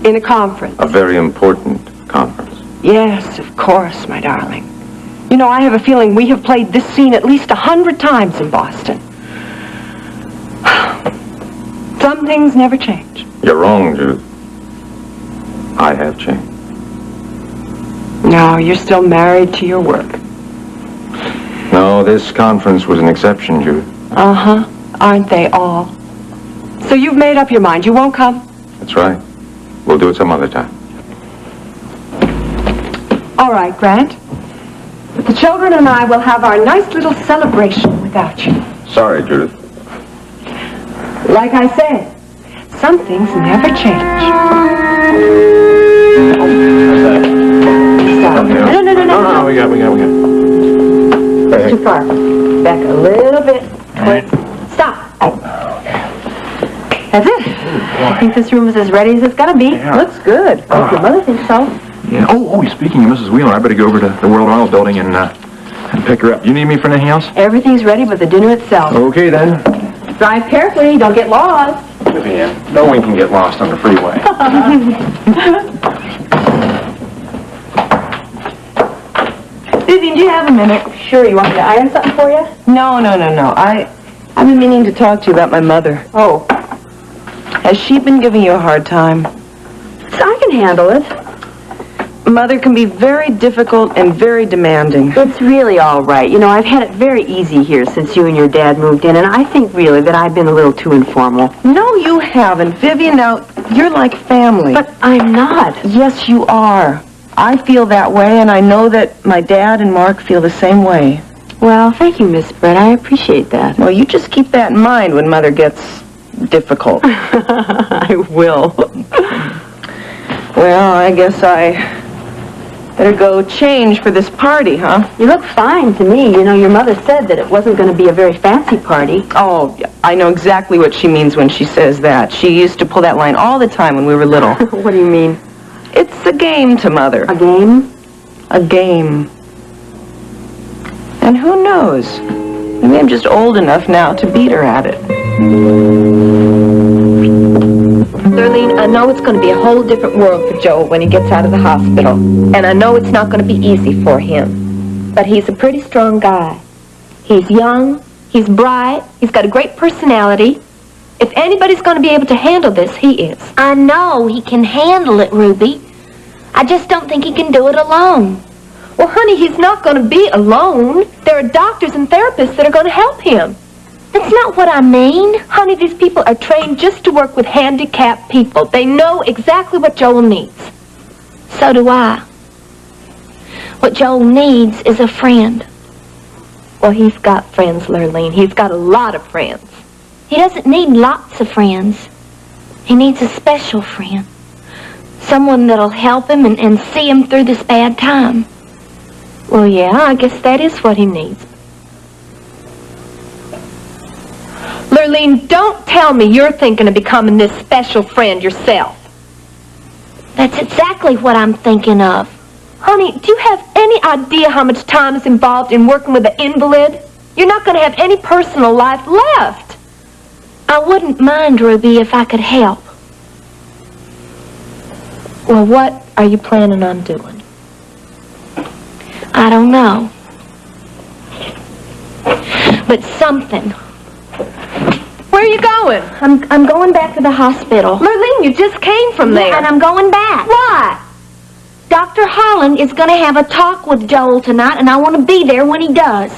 In a conference. A very important conference. Yes, of course, my darling. You know, I have a feeling we have played this scene at least 100 times in Boston. Some things never change. You're wrong, Judith. I have changed. No, you're still married to your work. No, this conference was an exception, Judith. Uh-huh. Aren't they all? So you've made up your mind. You won't come? That's right. We'll do it some other time. All right, Grant. But the children and I will have our nice little celebration without you. Sorry, Judith. Like I said, some things never change. Stop. No, we got. Too far. Back a little bit. Right. Stop. That's it. I think this room is as ready as it's gonna be. Yeah. Looks good. Hope your mother thinks so. Yeah. Oh, speaking of Mrs. Wheeler, I better go over to the World Oil building and pick her up. You need me for anything else? Everything's ready but the dinner itself. Okay, then. Drive carefully, don't get lost. Vivian, no one can get lost on the freeway. Vivian, do you have a minute? Sure, you want me to iron something for you? No. I've been meaning to talk to you about my mother. Oh. Has she been giving you a hard time? So I can handle it. Mother can be very difficult and very demanding. It's really all right. You know, I've had it very easy here since you and your dad moved in, and I think really that I've been a little too informal. No, you haven't. Vivian, now, you're like family. But I'm not. Yes, you are. I feel that way, and I know that my dad and Mark feel the same way. Well, thank you, Miss Brett. I appreciate that. Well, you just keep that in mind when Mother gets difficult. I will. Well, I guess I better go change for this party, huh? You look fine to me. You know, your mother said that it wasn't going to be a very fancy party. Oh, I know exactly what she means when she says that. She used to pull that line all the time when we were little. What do you mean? It's a game to Mother. A game? A game. And who knows? Maybe I'm just old enough now to beat her at it. Darlene, I know it's going to be a whole different world for Joel when he gets out of the hospital. And I know it's not going to be easy for him. But he's a pretty strong guy. He's young, he's bright, he's got a great personality. If anybody's going to be able to handle this, he is. I know he can handle it, Ruby. I just don't think he can do it alone. Well, honey, he's not going to be alone. There are doctors and therapists that are going to help him. That's not what I mean. Honey, these people are trained just to work with handicapped people. They know exactly what Joel needs. So do I. What Joel needs is a friend. Well, he's got friends, Lurleen. He's got a lot of friends. He doesn't need lots of friends. He needs a special friend. Someone that'll help him and see him through this bad time. Well, yeah, I guess that is what he needs. Lurleen, don't tell me you're thinking of becoming this special friend yourself. That's exactly what I'm thinking of. Honey, do you have any idea how much time is involved in working with an invalid? You're not going to have any personal life left. I wouldn't mind, Ruby, if I could help. Well, what are you planning on doing? I don't know. But something. Where are you going? I'm going back to the hospital. Lurleen, you just came from there. And I'm going back. Why? Dr. Holland is going to have a talk with Joel tonight, and I want to be there when he does.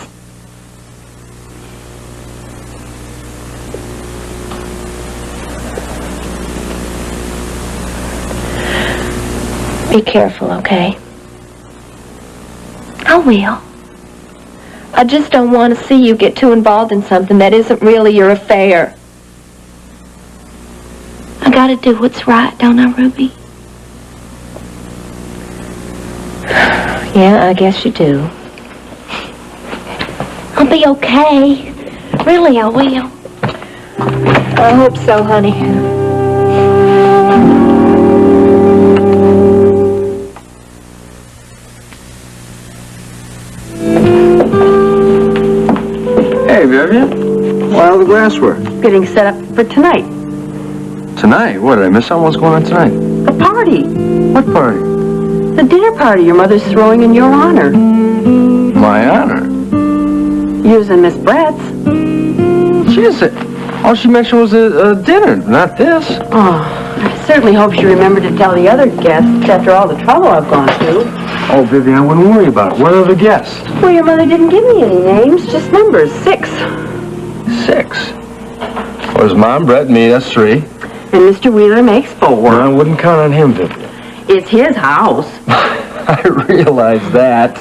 Be careful, okay? I will. I just don't want to see you get too involved in something that isn't really your affair. I gotta do what's right, don't I, Ruby? Yeah, I guess you do. I'll be okay. Really, I will. I hope so, honey. Hey, Vivian. How's the grass work? Getting set up for tonight. Tonight? What, did I miss something? What's going on tonight? A party. What party? The dinner party your mother's throwing in your honor. My honor? Yours and Miss Brett's. She didn't say... All she mentioned was a dinner, not this. Oh, I certainly hope she remembered to tell the other guests after all the trouble I've gone through. Oh, Vivian, I wouldn't worry about it. What are the guests? Well, your mother didn't give me any names, just numbers. 6. 6. Well, there's Mom, Brett, and me, that's 3. And Mr. Wheeler makes 4. Well, I wouldn't count on him, Vivian. It's his house. I realize that.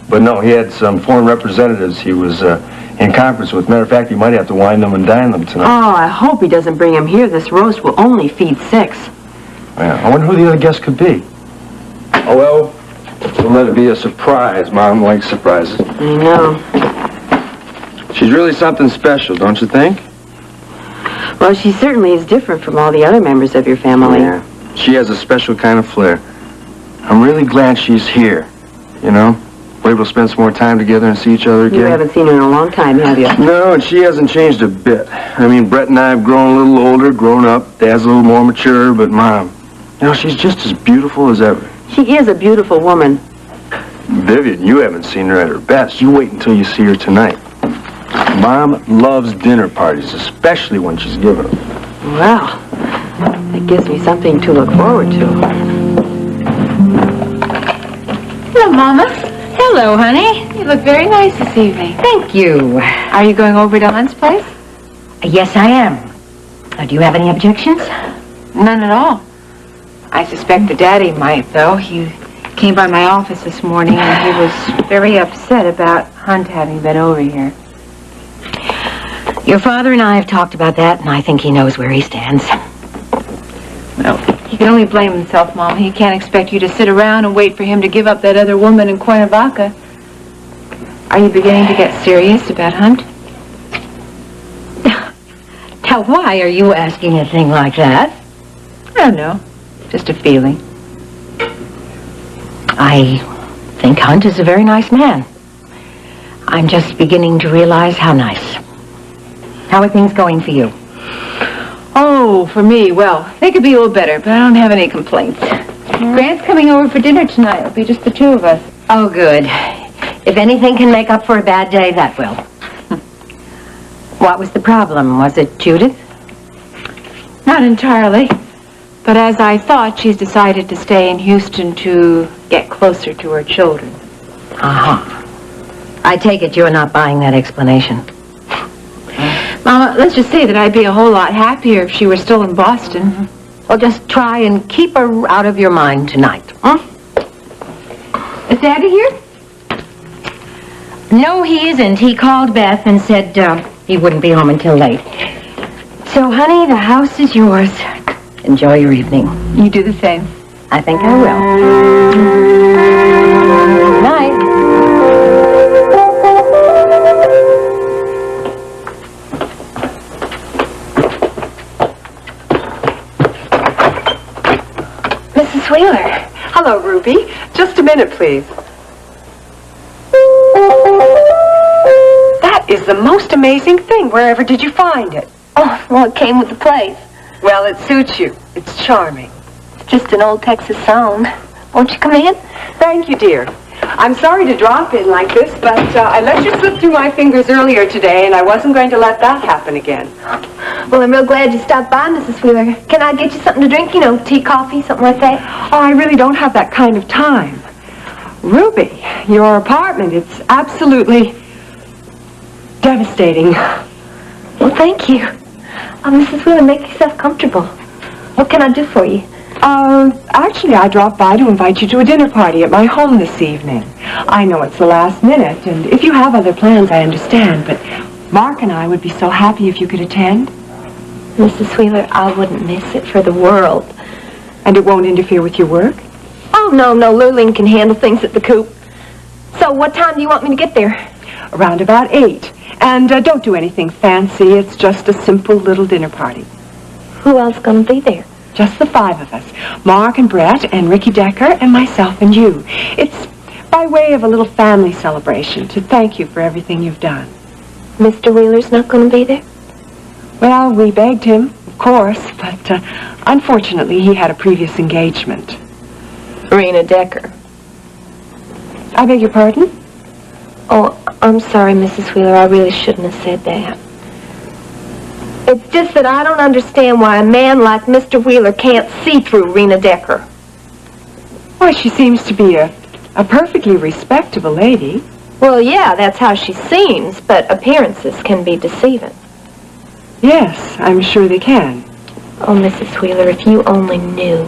But no, he had some foreign representatives he was in conference with. Matter of fact, he might have to wine them and dine them tonight. Oh, I hope he doesn't bring him here. This roast will only feed 6. Yeah, I wonder who the other guests could be. Oh, well, we'll let it be a surprise. Mom likes surprises. I know. She's really something special, don't you think? Well, she certainly is different from all the other members of your family. Yeah. She has a special kind of flair. I'm really glad she's here, you know? We're able to spend some more time together and see each other again. You haven't seen her in a long time, have you? No, and she hasn't changed a bit. I mean, Brett and I have grown a little older, grown up. Dad's a little more mature, but Mom, you know, she's just as beautiful as ever. She is a beautiful woman. Vivian, you haven't seen her at her best. You wait until you see her tonight. Mom loves dinner parties, especially when she's giving them. Well, it gives me something to look forward to. Hello, Mama. Hello, honey. You look very nice this evening. Thank you. Are you going over to Hunt's place? Yes, I am. Do you have any objections? None at all. I suspect the daddy might, though. He came by my office this morning, and he was very upset about Hunt having been over here. Your father and I have talked about that, and I think he knows where he stands. Well, he can only blame himself, Mom. He can't expect you to sit around and wait for him to give up that other woman in Cuernavaca. Are you beginning to get serious about Hunt? Now, why are you asking a thing like that? I don't know. Just a feeling. I think Hunt is a very nice man. I'm just beginning to realize how nice. How are things going for you? Oh, for me, well, they could be a little better, but I don't have any complaints. Grant's coming over for dinner tonight. It'll be just the two of us. Oh, good. If anything can make up for a bad day, that will. What was the problem? Was it Judith? Not entirely. But as I thought, she's decided to stay in Houston to get closer to her children. Uh-huh. I take it you're not buying that explanation. Mama, let's just say that I'd be a whole lot happier if she were still in Boston. Well, just try and keep her out of your mind tonight, huh? Is Daddy here? No, he isn't. He called Beth and said he wouldn't be home until late. So, honey, the house is yours. Enjoy your evening. You do the same. I think I will. Good night. Mrs. Wheeler. Hello, Ruby. Just a minute, please. That is the most amazing thing. Wherever did you find it? Oh, well, it came with the place. Well, it suits you. It's charming. It's just an old Texas song. Won't you come in? Thank you, dear. I'm sorry to drop in like this, but I let you slip through my fingers earlier today, and I wasn't going to let that happen again. Well, I'm real glad you stopped by, Mrs. Wheeler. Can I get you something to drink? You know, tea, coffee, something like that? Oh, I really don't have that kind of time. Ruby, your apartment, it's absolutely devastating. Well, thank you. Mrs. Wheeler, make yourself comfortable. What can I do for you? Actually, I dropped by to invite you to a dinner party at my home this evening. I know it's the last minute, and if you have other plans, I understand, but Mark and I would be so happy if you could attend. Mrs. Wheeler, I wouldn't miss it for the world. And it won't interfere with your work? Oh, no, Lurleen can handle things at the coop. So what time do you want me to get there? Around about 8. And don't do anything fancy. It's just a simple little dinner party. Who else gonna be there? Just the 5 of us. Mark and Brett and Ricky Decker and myself and you. It's by way of a little family celebration to thank you for everything you've done. Mr. Wheeler's not gonna be there? Well, we begged him, of course, but unfortunately he had a previous engagement. Rena Decker. I beg your pardon? Oh, I'm sorry, Mrs. Wheeler. I really shouldn't have said that. It's just that I don't understand why a man like Mr. Wheeler can't see through Rena Decker. Why, she seems to be a perfectly respectable lady. Well, yeah, that's how she seems, but appearances can be deceiving. Yes, I'm sure they can. Oh, Mrs. Wheeler, if you only knew.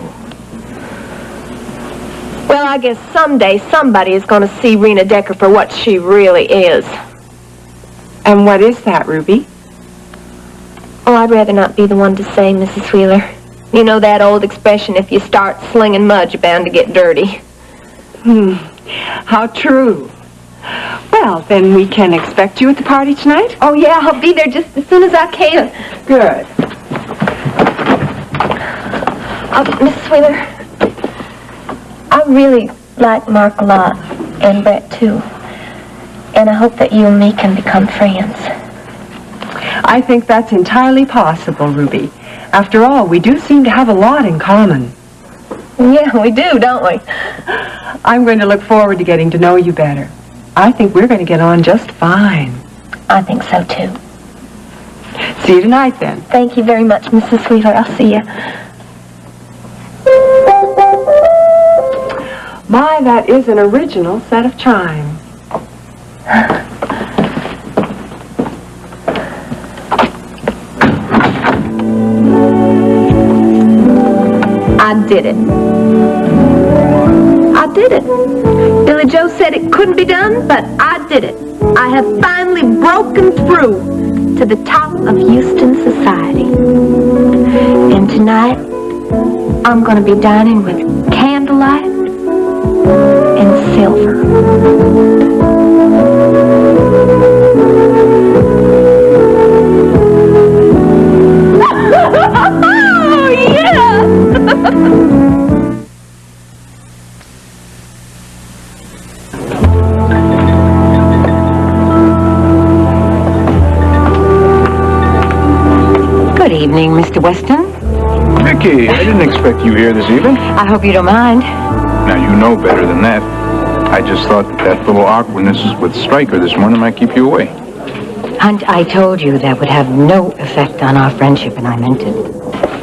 Well, I guess someday somebody is going to see Rena Decker for what she really is. And what is that, Ruby? Oh, I'd rather not be the one to say, Mrs. Wheeler. You know that old expression, if you start slinging mud, you're bound to get dirty. How true. Well, then we can expect you at the party tonight? Oh, yeah, I'll be there just as soon as I can. Good. Mrs. Wheeler, I really like Mark a lot, and Brett, too. And I hope that you and me can become friends. I think that's entirely possible, Ruby. After all, we do seem to have a lot in common. Yeah, we do, don't we? I'm going to look forward to getting to know you better. I think we're going to get on just fine. I think so, too. See you tonight, then. Thank you very much, Mrs. Wheeler. I'll see you. My, that is an original set of chimes. I did it. I did it. Billy Joe said it couldn't be done, but I did it. I have finally broken through to the top of Houston society. And tonight, I'm going to be dining with candlelight and silver. Oh, yeah! Good evening, Mr. Weston. Vicky, I didn't expect you here this evening. I hope you don't mind. Now, you know better than that. I just thought that little awkwardness with Stryker this morning might keep you away. Hunt, I told you that would have no effect on our friendship, and I meant it.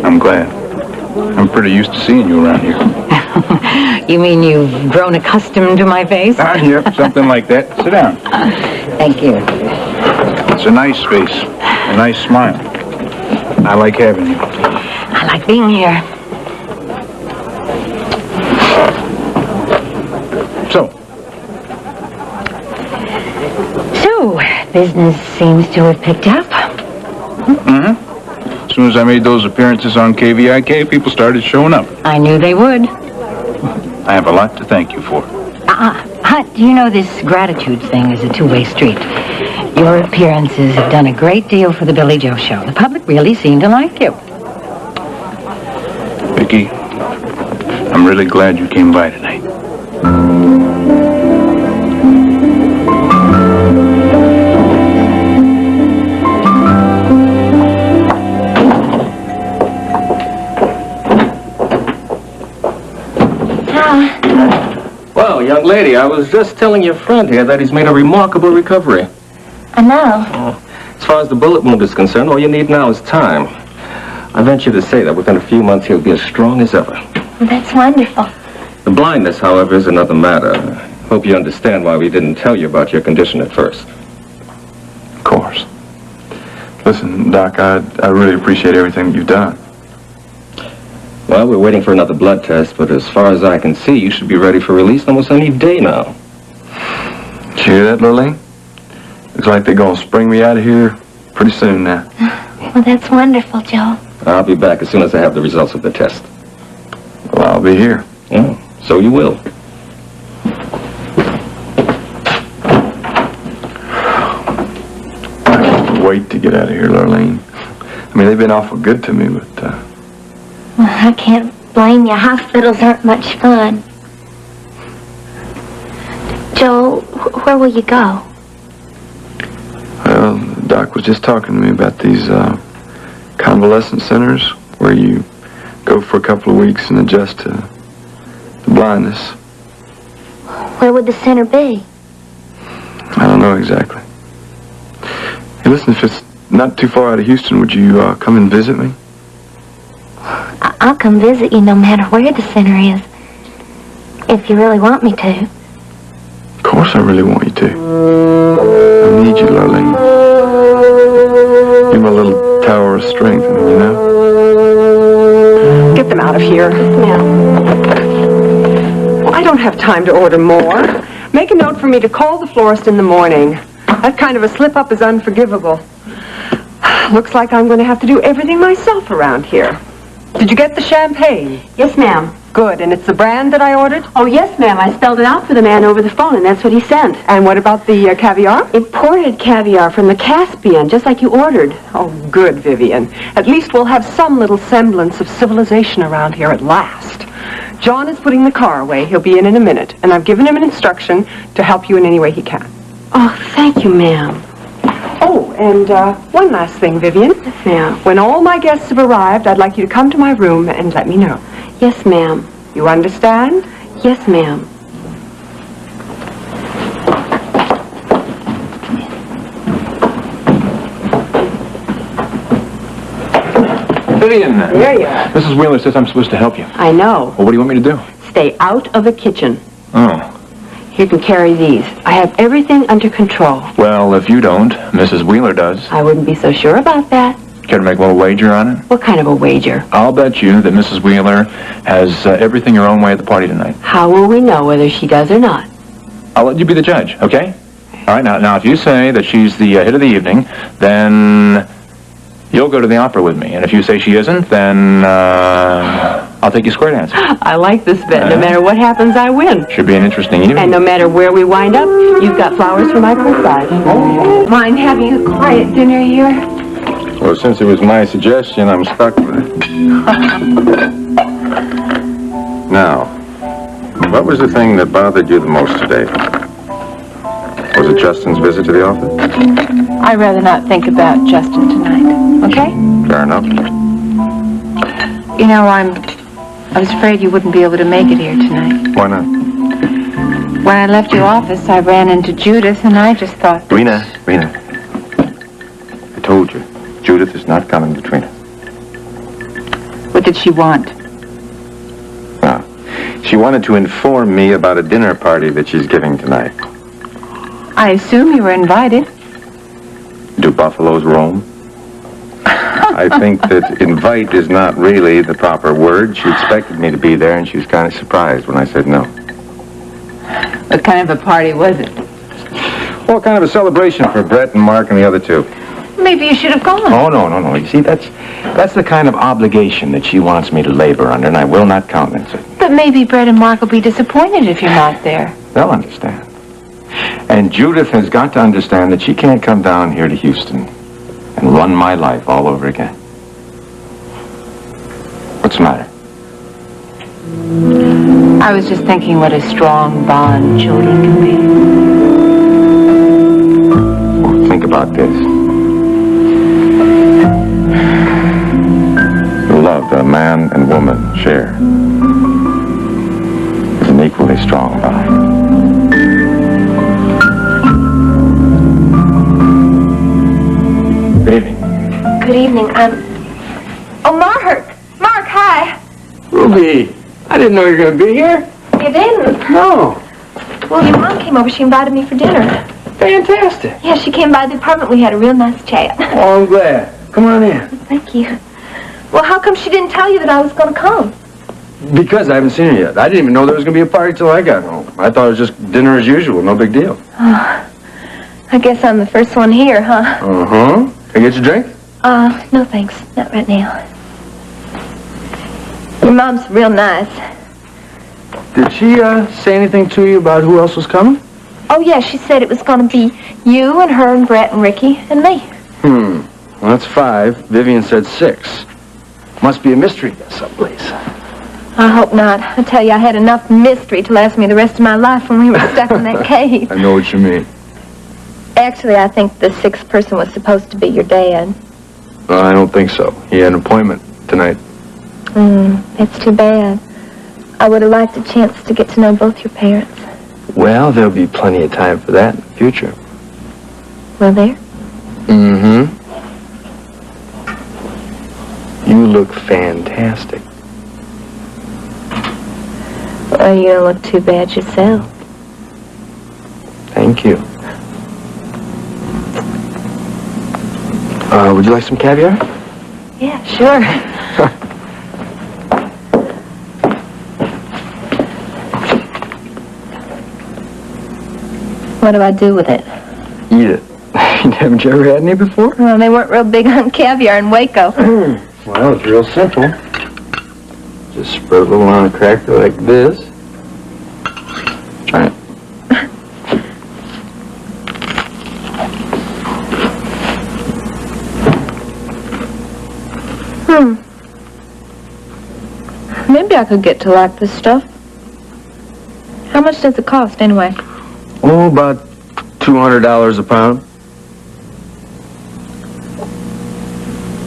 I'm glad. I'm pretty used to seeing you around here. You mean you've grown accustomed to my face? Yep, something like that. Sit down. Thank you. It's a nice face, a nice smile. I like having you. I like being here. So, Business seems to have picked up. Mm-hmm. As soon as I made those appearances on KVIK, people started showing up. I knew they would. I have a lot to thank you for. Hunt, you know this gratitude thing is a two-way street. Your appearances have done a great deal for the Billy Joe show. The public really seem to like you. Vicki, I'm really glad you came by tonight. Well, young lady, I was just telling your friend here that he's made a remarkable recovery. I know. As far as the bullet wound is concerned, all you need now is time. I venture to say that within a few months he'll be as strong as ever. Well, that's wonderful. The blindness, however, is another matter. I hope you understand why we didn't tell you about your condition at first. Of course. Listen, Doc, I really appreciate everything you've done. Well, we're waiting for another blood test, but as far as I can see, you should be ready for release almost any day now. Did you hear that, Lurleen? Looks like they're going to spring me out of here pretty soon now. Well, that's wonderful, Joe. I'll be back as soon as I have the results of the test. Well, I'll be here. Yeah, so you will. I can't wait to get out of here, Lurleen. I mean, they've been awful good to me, but, Well, I can't blame you. Hospitals aren't much fun. Joe, where will you go? Well, the doc was just talking to me about these convalescent centers where you go for a couple of weeks and adjust to the blindness. Where would the center be? I don't know exactly. Hey, listen, if it's not too far out of Houston, would you come and visit me? I'll come visit you no matter where the center is. If you really want me to. Of course I really want you to. I need you, Lurleen. You're my little tower of strength, you know? Get them out of here. Well, I don't have time to order more. Make a note for me to call the florist in the morning. That kind of a slip-up is unforgivable. Looks like I'm going to have to do everything myself around here. Did you get the champagne? Yes, ma'am. Good, and it's the brand that I ordered? Oh, yes, ma'am. I spelled it out for the man over the phone, and that's what he sent. And what about the caviar? Imported caviar from the Caspian, just like you ordered. Oh, good, Vivian. At least we'll have some little semblance of civilization around here at last. John is putting the car away. He'll be in a minute, and I've given him an instruction to help you in any way he can. Oh, thank you, ma'am. Oh, and one last thing, Vivian. Yes, ma'am. When all my guests have arrived, I'd like you to come to my room and let me know. Yes, ma'am. You understand? Yes, ma'am. Vivian. There you are. Mrs. Wheeler says I'm supposed to help you. I know. Well, what do you want me to do? Stay out of the kitchen. Oh. You can carry these. I have everything under control. Well, if you don't, Mrs. Wheeler does. I wouldn't be so sure about that. Care to make a little wager on it? What kind of a wager? I'll bet you that Mrs. Wheeler has everything her own way at the party tonight. How will we know whether she does or not? I'll let you be the judge, okay? All right, now if you say that she's the hit of the evening, then you'll go to the opera with me. And if you say she isn't, then I'll take you square dancing. I like this bet. No matter what happens, I win. Should be an interesting evening. And no matter where we wind up, you've got flowers for my corsage. Mind having a quiet dinner here? Well, since it was my suggestion, I'm stuck with it. Now, what was the thing that bothered you the most today? Was it Justin's visit to the office? I'd rather not think about Justin tonight, okay? Fair enough. You know, I was afraid you wouldn't be able to make it here tonight. Why not? When I left your office, I ran into Judith, and I just thought... Rena, I told you, Judith is not coming between us. What did she want? Now, she wanted to inform me about a dinner party that she's giving tonight. I assume you were invited. Do buffaloes roam? I think that invite is not really the proper word. She expected me to be there, and she was kind of surprised when I said no. What kind of a party was it? Well, kind of a celebration for Brett and Mark and the other two. Maybe you should have gone. Oh, no. You see, that's the kind of obligation that she wants me to labor under, and I will not countenance it. But maybe Brett and Mark will be disappointed if you're not there. They'll understand. And Judith has got to understand that she can't come down here to Houston and run my life all over again. What's the matter? I was just thinking what a strong bond children can be. Well, think about this. The love that a man and woman share is an equally strong bond. Good evening. Good evening. Oh, Mark! Mark, hi. Ruby, I didn't know you were going to be here. You didn't? No. Well, your mom came over. She invited me for dinner. Fantastic. Yeah, she came by the apartment. We had a real nice chat. Oh, I'm glad. Come on in. Thank you. Well, how come she didn't tell you that I was going to come? Because I haven't seen her yet. I didn't even know there was going to be a party till I got home. I thought it was just dinner as usual. No big deal. Oh, I guess I'm the first one here, huh? Uh-huh. Can I get you a drink? No thanks. Not right now. Your mom's real nice. Did she, say anything to you about who else was coming? Oh, yeah, she said it was going to be you and her and Brett and Ricky and me. Well, that's 5. Vivian said 6. Must be a mystery someplace. I hope not. I tell you, I had enough mystery to last me the rest of my life when we were stuck in that cave. I know what you mean. Actually, I think the 6th person was supposed to be your dad. I don't think so. He had an appointment tonight. That's too bad. I would have liked a chance to get to know both your parents. Well, there'll be plenty of time for that in the future. Will there? Mm-hmm. You look fantastic. Well, you don't look too bad yourself. Thank you. Would you like some caviar? Yeah, sure. What do I do with it? Eat it. Haven't you ever had any before? Well, they weren't real big on caviar in Waco. Well, it's real simple. Just spread a little on a cracker like this. Try it. Maybe I could get to like this stuff. How much does it cost, anyway? Oh, about $200 a pound.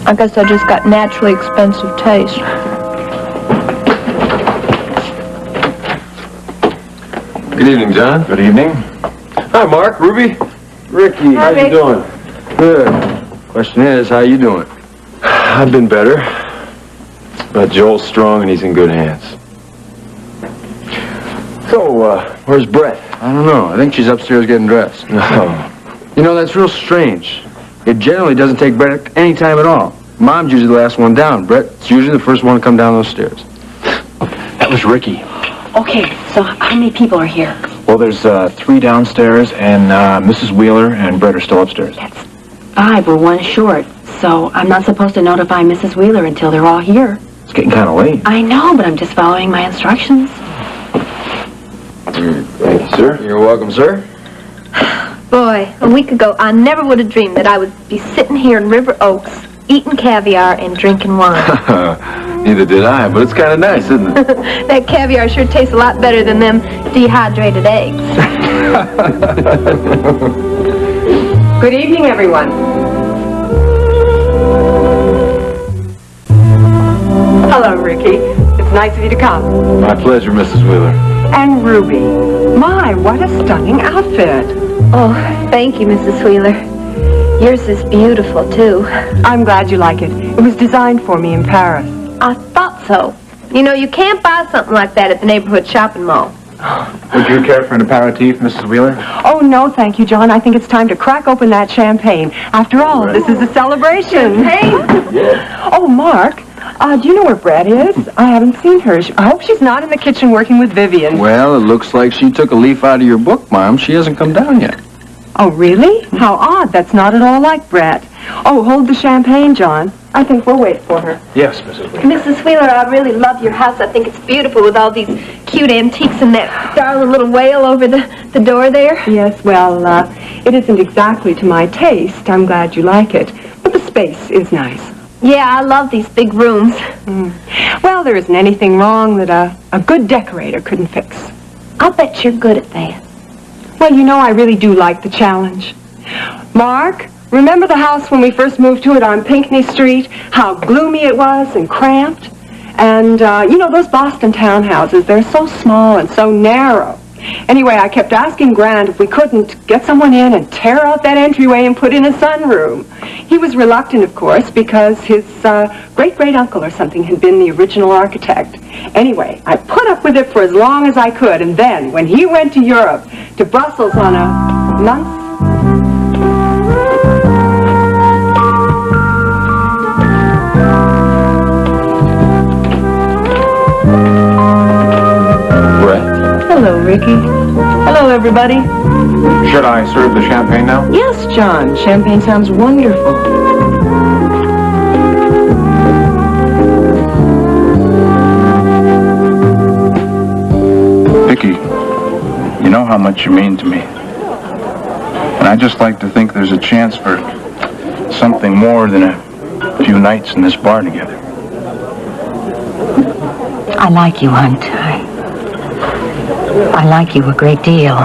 I guess I just got naturally expensive taste. Good evening, John. Good evening. Hi, Mark, Ruby, Ricky. Hi, How you Rick. doing? Good. Question is, how you doing? I've been better. But Joel's strong and he's in good hands. So, where's Brett? I don't know. I think she's upstairs getting dressed. No. You know, that's real strange. It generally doesn't take Brett any time at all. Mom's usually the last one down. Brett's usually the first one to come down those stairs. That was Ricky. Okay, so how many people are here? Well, there's 3 downstairs, and Mrs. Wheeler and Brett are still upstairs. That's 5. We're 1 short. So I'm not supposed to notify Mrs. Wheeler until they're all here. It's getting kind of late. I know, but I'm just following my instructions. Thank you, sir. You're welcome, sir. Boy, a week ago, I never would have dreamed that I would be sitting here in River Oaks, eating caviar and drinking wine. Neither did I, but it's kind of nice, isn't it? That caviar sure tastes a lot better than them dehydrated eggs. Good evening, everyone. Hello, Ricky. It's nice of you to come. My pleasure, Mrs. Wheeler. And Ruby. My, what a stunning outfit. Oh, thank you, Mrs. Wheeler. Yours is beautiful, too. I'm glad you like it. It was designed for me in Paris. I thought so. You know, you can't buy something like that at the neighborhood shopping mall. Would you care for an aperitif, Mrs. Wheeler? Oh, no, thank you, John. I think it's time to crack open that champagne. After all, this is a celebration. Yeah. Oh, Mark, do you know where Brett is? I haven't seen her. I hope she's not in the kitchen working with Vivian. Well, it looks like she took a leaf out of your book, Mom. She hasn't come down yet. Oh, really? How odd. That's not at all like Brett. Oh, hold the champagne, John. I think we'll wait for her. Yes, Mrs. Wheeler. Mrs. Wheeler, I really love your house. I think it's beautiful with all these cute antiques and that darling little whale over the door there. Yes, well, it isn't exactly to my taste. I'm glad you like it. But the space is nice. Yeah, I love these big rooms. Well, there isn't anything wrong that a good decorator couldn't fix. I'll bet you're good at that. Well, you know, I really do like the challenge. Mark, remember the house when we first moved to it on Pinckney Street? How gloomy it was and cramped? And, you know, those Boston townhouses, they're so small and so narrow. Anyway, I kept asking Grant if we couldn't get someone in and tear out that entryway and put in a sunroom. He was reluctant, of course, because his great-great-uncle or something had been the original architect. Anyway, I put up with it for as long as I could, and then, when he went to Europe, to Brussels on a month, hello, Ricky. Hello, everybody. Should I serve the champagne now? Yes, John. Champagne sounds wonderful. Vicky, you know how much you mean to me. And I just like to think there's a chance for something more than a few nights in this bar together. I like you, Hunt. I like you a great deal.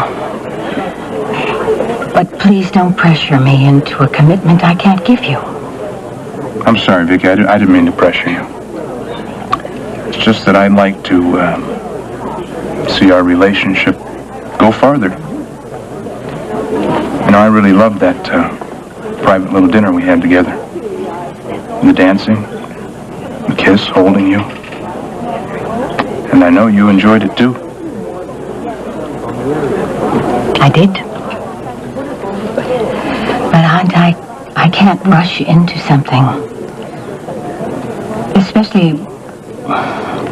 But please don't pressure me into a commitment I can't give you. I'm sorry, Vicky. I didn't mean to pressure you. It's just that I'd like to see our relationship go farther. You know, I really loved that private little dinner we had together. The dancing, the kiss, holding you. And I know you enjoyed it too. I did. But, Aunt, I can't rush into something. Especially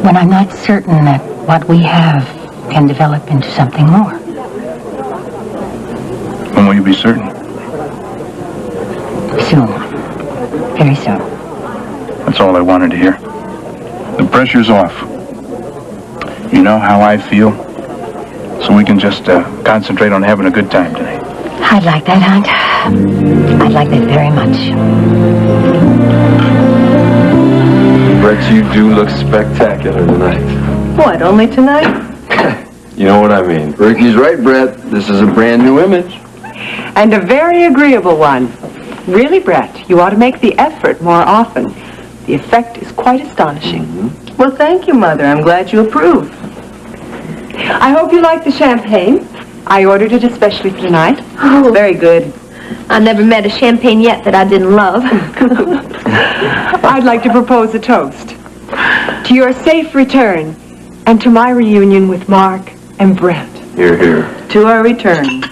when I'm not certain that what we have can develop into something more. When will you be certain? Soon. Very soon. That's all I wanted to hear. The pressure's off. You know how I feel? So we can just concentrate on having a good time tonight. I'd like that, Aunt. I'd like that very much. Brett, you do look spectacular tonight. What, only tonight? You know what I mean. Ricky's right, Brett. This is a brand new image. And a very agreeable one. Really, Brett, you ought to make the effort more often. The effect is quite astonishing. Well, thank you, Mother. I'm glad you approve. I hope you like the champagne. I ordered it especially for tonight. Oh, very good. I never met a champagne yet that I didn't love. I'd like to propose a toast. To your safe return, and to my reunion with Mark and Brett. Here, here. To our return.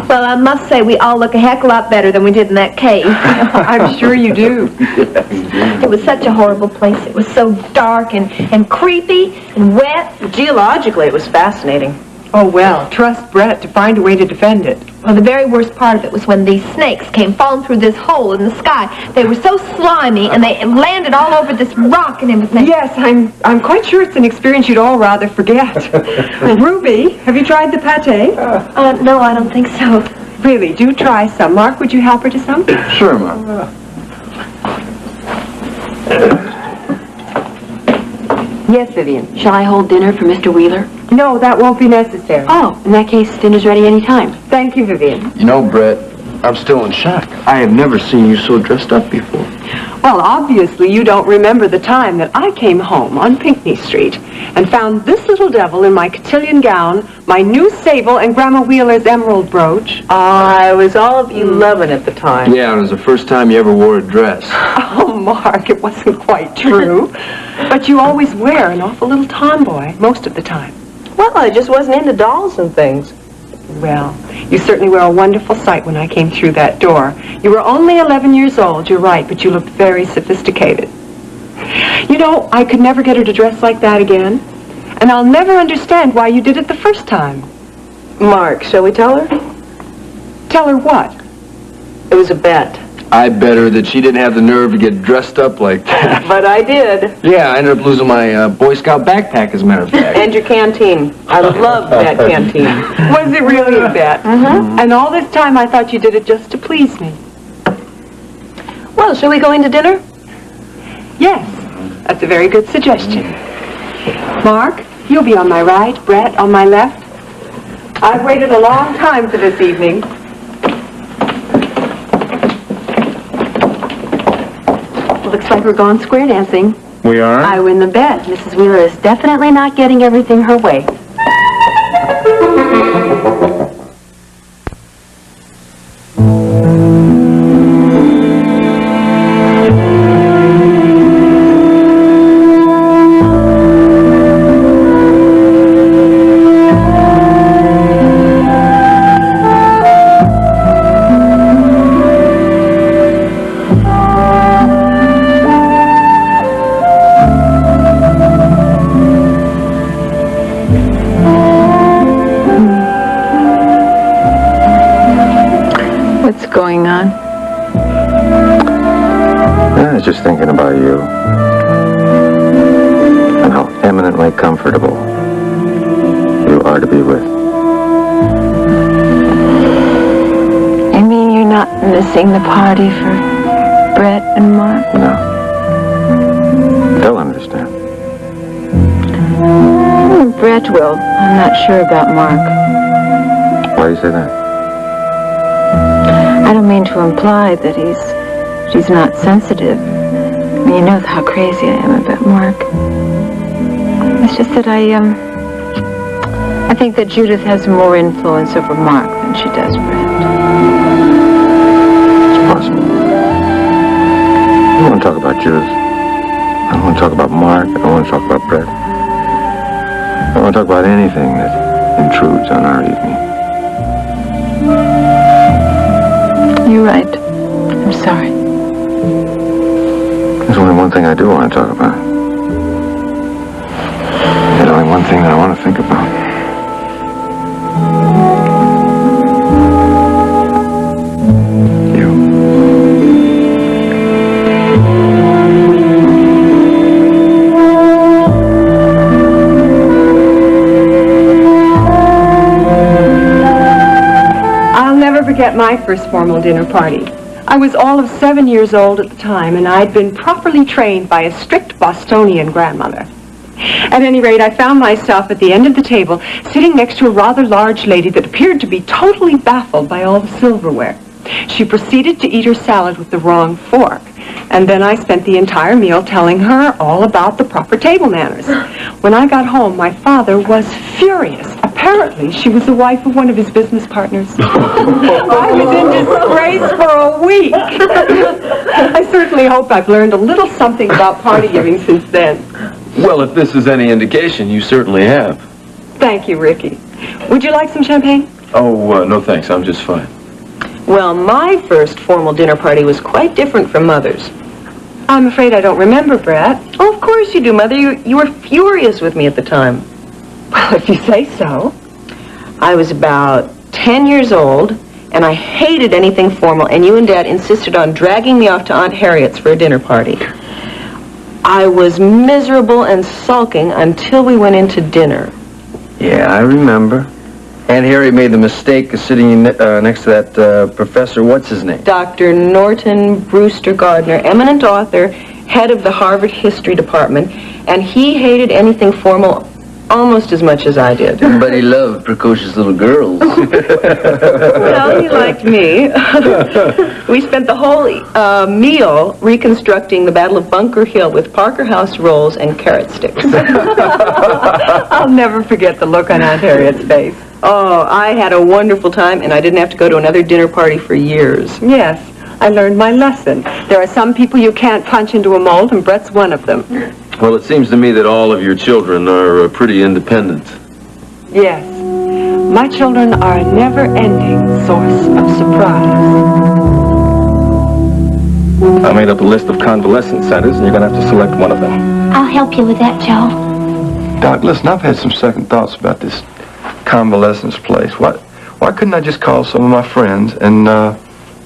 Well, I must say we all look a heck of a lot better than we did in that cave. I'm sure you do. It was such a horrible place. It was so dark and creepy and wet. Geologically, it was fascinating. Oh, well, trust Brett to find a way to defend it. Well, the very worst part of it was when these snakes came falling through this hole in the sky. They were so slimy, and they landed all over this rock and everything. Yes, I'm quite sure it's an experience you'd all rather forget. Ruby, have you tried the pâté? No, I don't think so. Really, do try some. Mark, would you help her to some? Sure, Mom. Yes, Vivian. Shall I hold dinner for Mr. Wheeler? No, that won't be necessary. Oh, in that case, dinner's ready any time. Thank you, Vivian. You know, Brett, I'm still in shock. I have never seen you so dressed up before. Well, obviously you don't remember the time that I came home on Pinckney Street and found this little devil in my cotillion gown, my new sable, and Grandma Wheeler's emerald brooch. I was all of 11 at the time. Yeah, it was the first time you ever wore a dress. Oh, Mark, it wasn't quite true. But you always wear an awful little tomboy most of the time. Well, I just wasn't into dolls and things. Well, you certainly were a wonderful sight when I came through that door. You were only 11 years old, you're right, but you looked very sophisticated. You know, I could never get her to dress like that again. And I'll never understand why you did it the first time. Mark, shall we tell her? Tell her what? It was a bet. I bet her that she didn't have the nerve to get dressed up like that. But I did. Yeah, I ended up losing my Boy Scout backpack, as a matter of fact. And your canteen. I love that canteen. Was it really a bet? And all this time I thought you did it just to please me. Well, shall we go into dinner? Yes, that's a very good suggestion. Mark, you'll be on my right, Brett on my left. I've waited a long time for this evening. Looks like we're going square dancing. We are? I win the bet. Mrs. Wheeler is definitely not getting everything her way. What's going on? I was just thinking about you. And how eminently comfortable you are to be with. You mean you're not missing the party for Brett and Mark? No. They'll understand. Brett will. I'm not sure about Mark. Why do you say that? I don't mean to imply that she's not sensitive. I mean, you know how crazy I am about Mark. It's just that I think that Judith has more influence over Mark than she does Brett. It's possible. I don't want to talk about Judith. I don't want to talk about Mark. I don't want to talk about Brett. I don't want to talk about anything that intrudes on our evening. You're right. I'm sorry. There's only one thing I do want to talk about. There's only one thing that I want to think about. Forget my first formal dinner party. I was all of 7 years old at the time, and I'd been properly trained by a strict Bostonian grandmother. At any rate, I found myself at the end of the table, sitting next to a rather large lady that appeared to be totally baffled by all the silverware. She proceeded to eat her salad with the wrong fork, and then I spent the entire meal telling her all about the proper table manners. When I got home, my father was furious. Apparently, she was the wife of one of his business partners. I was in disgrace for a week. I certainly hope I've learned a little something about party giving since then. Well, if this is any indication, you certainly have. Thank you, Ricky. Would you like some champagne? Oh, no thanks. I'm just fine. Well, my first formal dinner party was quite different from Mother's. I'm afraid I don't remember, Brett. Oh, of course you do, Mother. You were furious with me at the time. Well, if you say so. I was about 10 years old, and I hated anything formal, and you and Dad insisted on dragging me off to Aunt Harriet's for a dinner party. I was miserable and sulking until we went into dinner. Yeah, I remember. Aunt Harriet made the mistake of sitting next to that professor, what's his name? Dr. Norton Brewster Gardner, eminent author, head of the Harvard History Department, and he hated anything formal almost as much as I did. But he loved precocious little girls. Well, he liked me. We spent the whole meal reconstructing the Battle of Bunker Hill with Parker House rolls and carrot sticks. I'll never forget the look on Aunt Harriet's face. Oh, I had a wonderful time, and I didn't have to go to another dinner party for years. Yes, I learned my lesson. There are some people you can't punch into a mold, and Brett's one of them. Well, it seems to me that all of your children are pretty independent. Yes. My children are a never-ending source of surprise. I made up a list of convalescent centers, and you're going to have to select one of them. I'll help you with that, Joe. Doc, listen, I've had some second thoughts about this convalescence place. Why couldn't I just call some of my friends and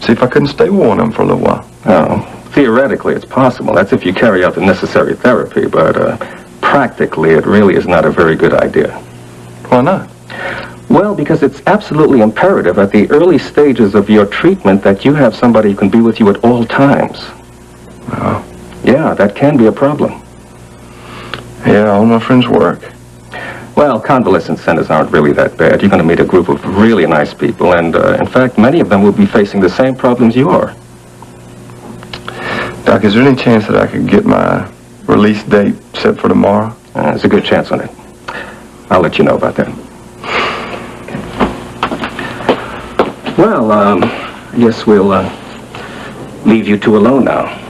see if I couldn't stay with one of them for a little while? Oh, theoretically it's possible. That's if you carry out the necessary therapy, but practically it really is not a very good idea. Why not? Well, because it's absolutely imperative at the early stages of your treatment that you have somebody who can be with you at all times. Oh. Yeah, that can be a problem. Yeah, all my friends work. Well, convalescent centers aren't really that bad. You're going to meet a group of really nice people, and in fact, many of them will be facing the same problems you are. Doc, is there any chance that I could get my release date set for tomorrow? There's a good chance on it. I'll let you know about that. Well, I guess we'll leave you two alone now.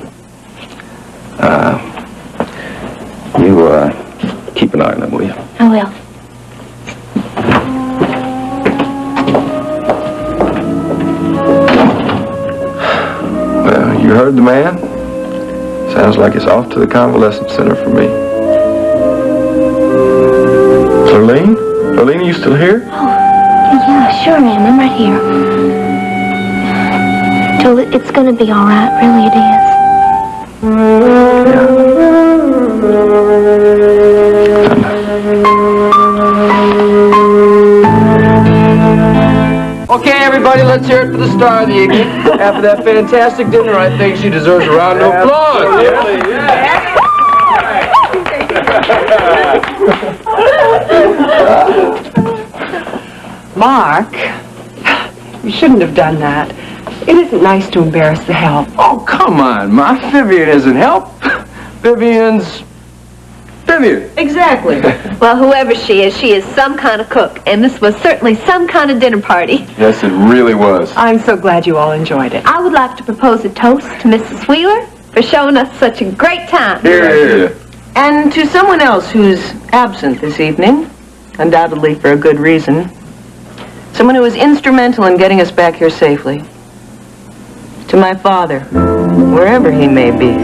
You keep an eye on them, will you? I will. Well, you heard the man. Sounds like it's off to the convalescent center for me. Lurleen? Lurleen, are you still here? Yeah, sure am. I'm right here. Joel, it's gonna be all right. Really, it is. Okay, everybody, let's hear it for the star of the evening. After that fantastic dinner, I think she deserves a round of applause. Mark, you shouldn't have done that. It isn't nice to embarrass the help. Oh, come on, Ma. Vivian isn't help. Vivian's Vivian. Exactly. Well, whoever she is some kind of cook, and this was certainly some kind of dinner party. Yes, it really was. I'm so glad you all enjoyed it. I would like to propose a toast to Mrs. Wheeler for showing us such a great time. Here. And to someone else who's absent this evening, undoubtedly for a good reason. Someone who was instrumental in getting us back here safely. To my father, wherever he may be.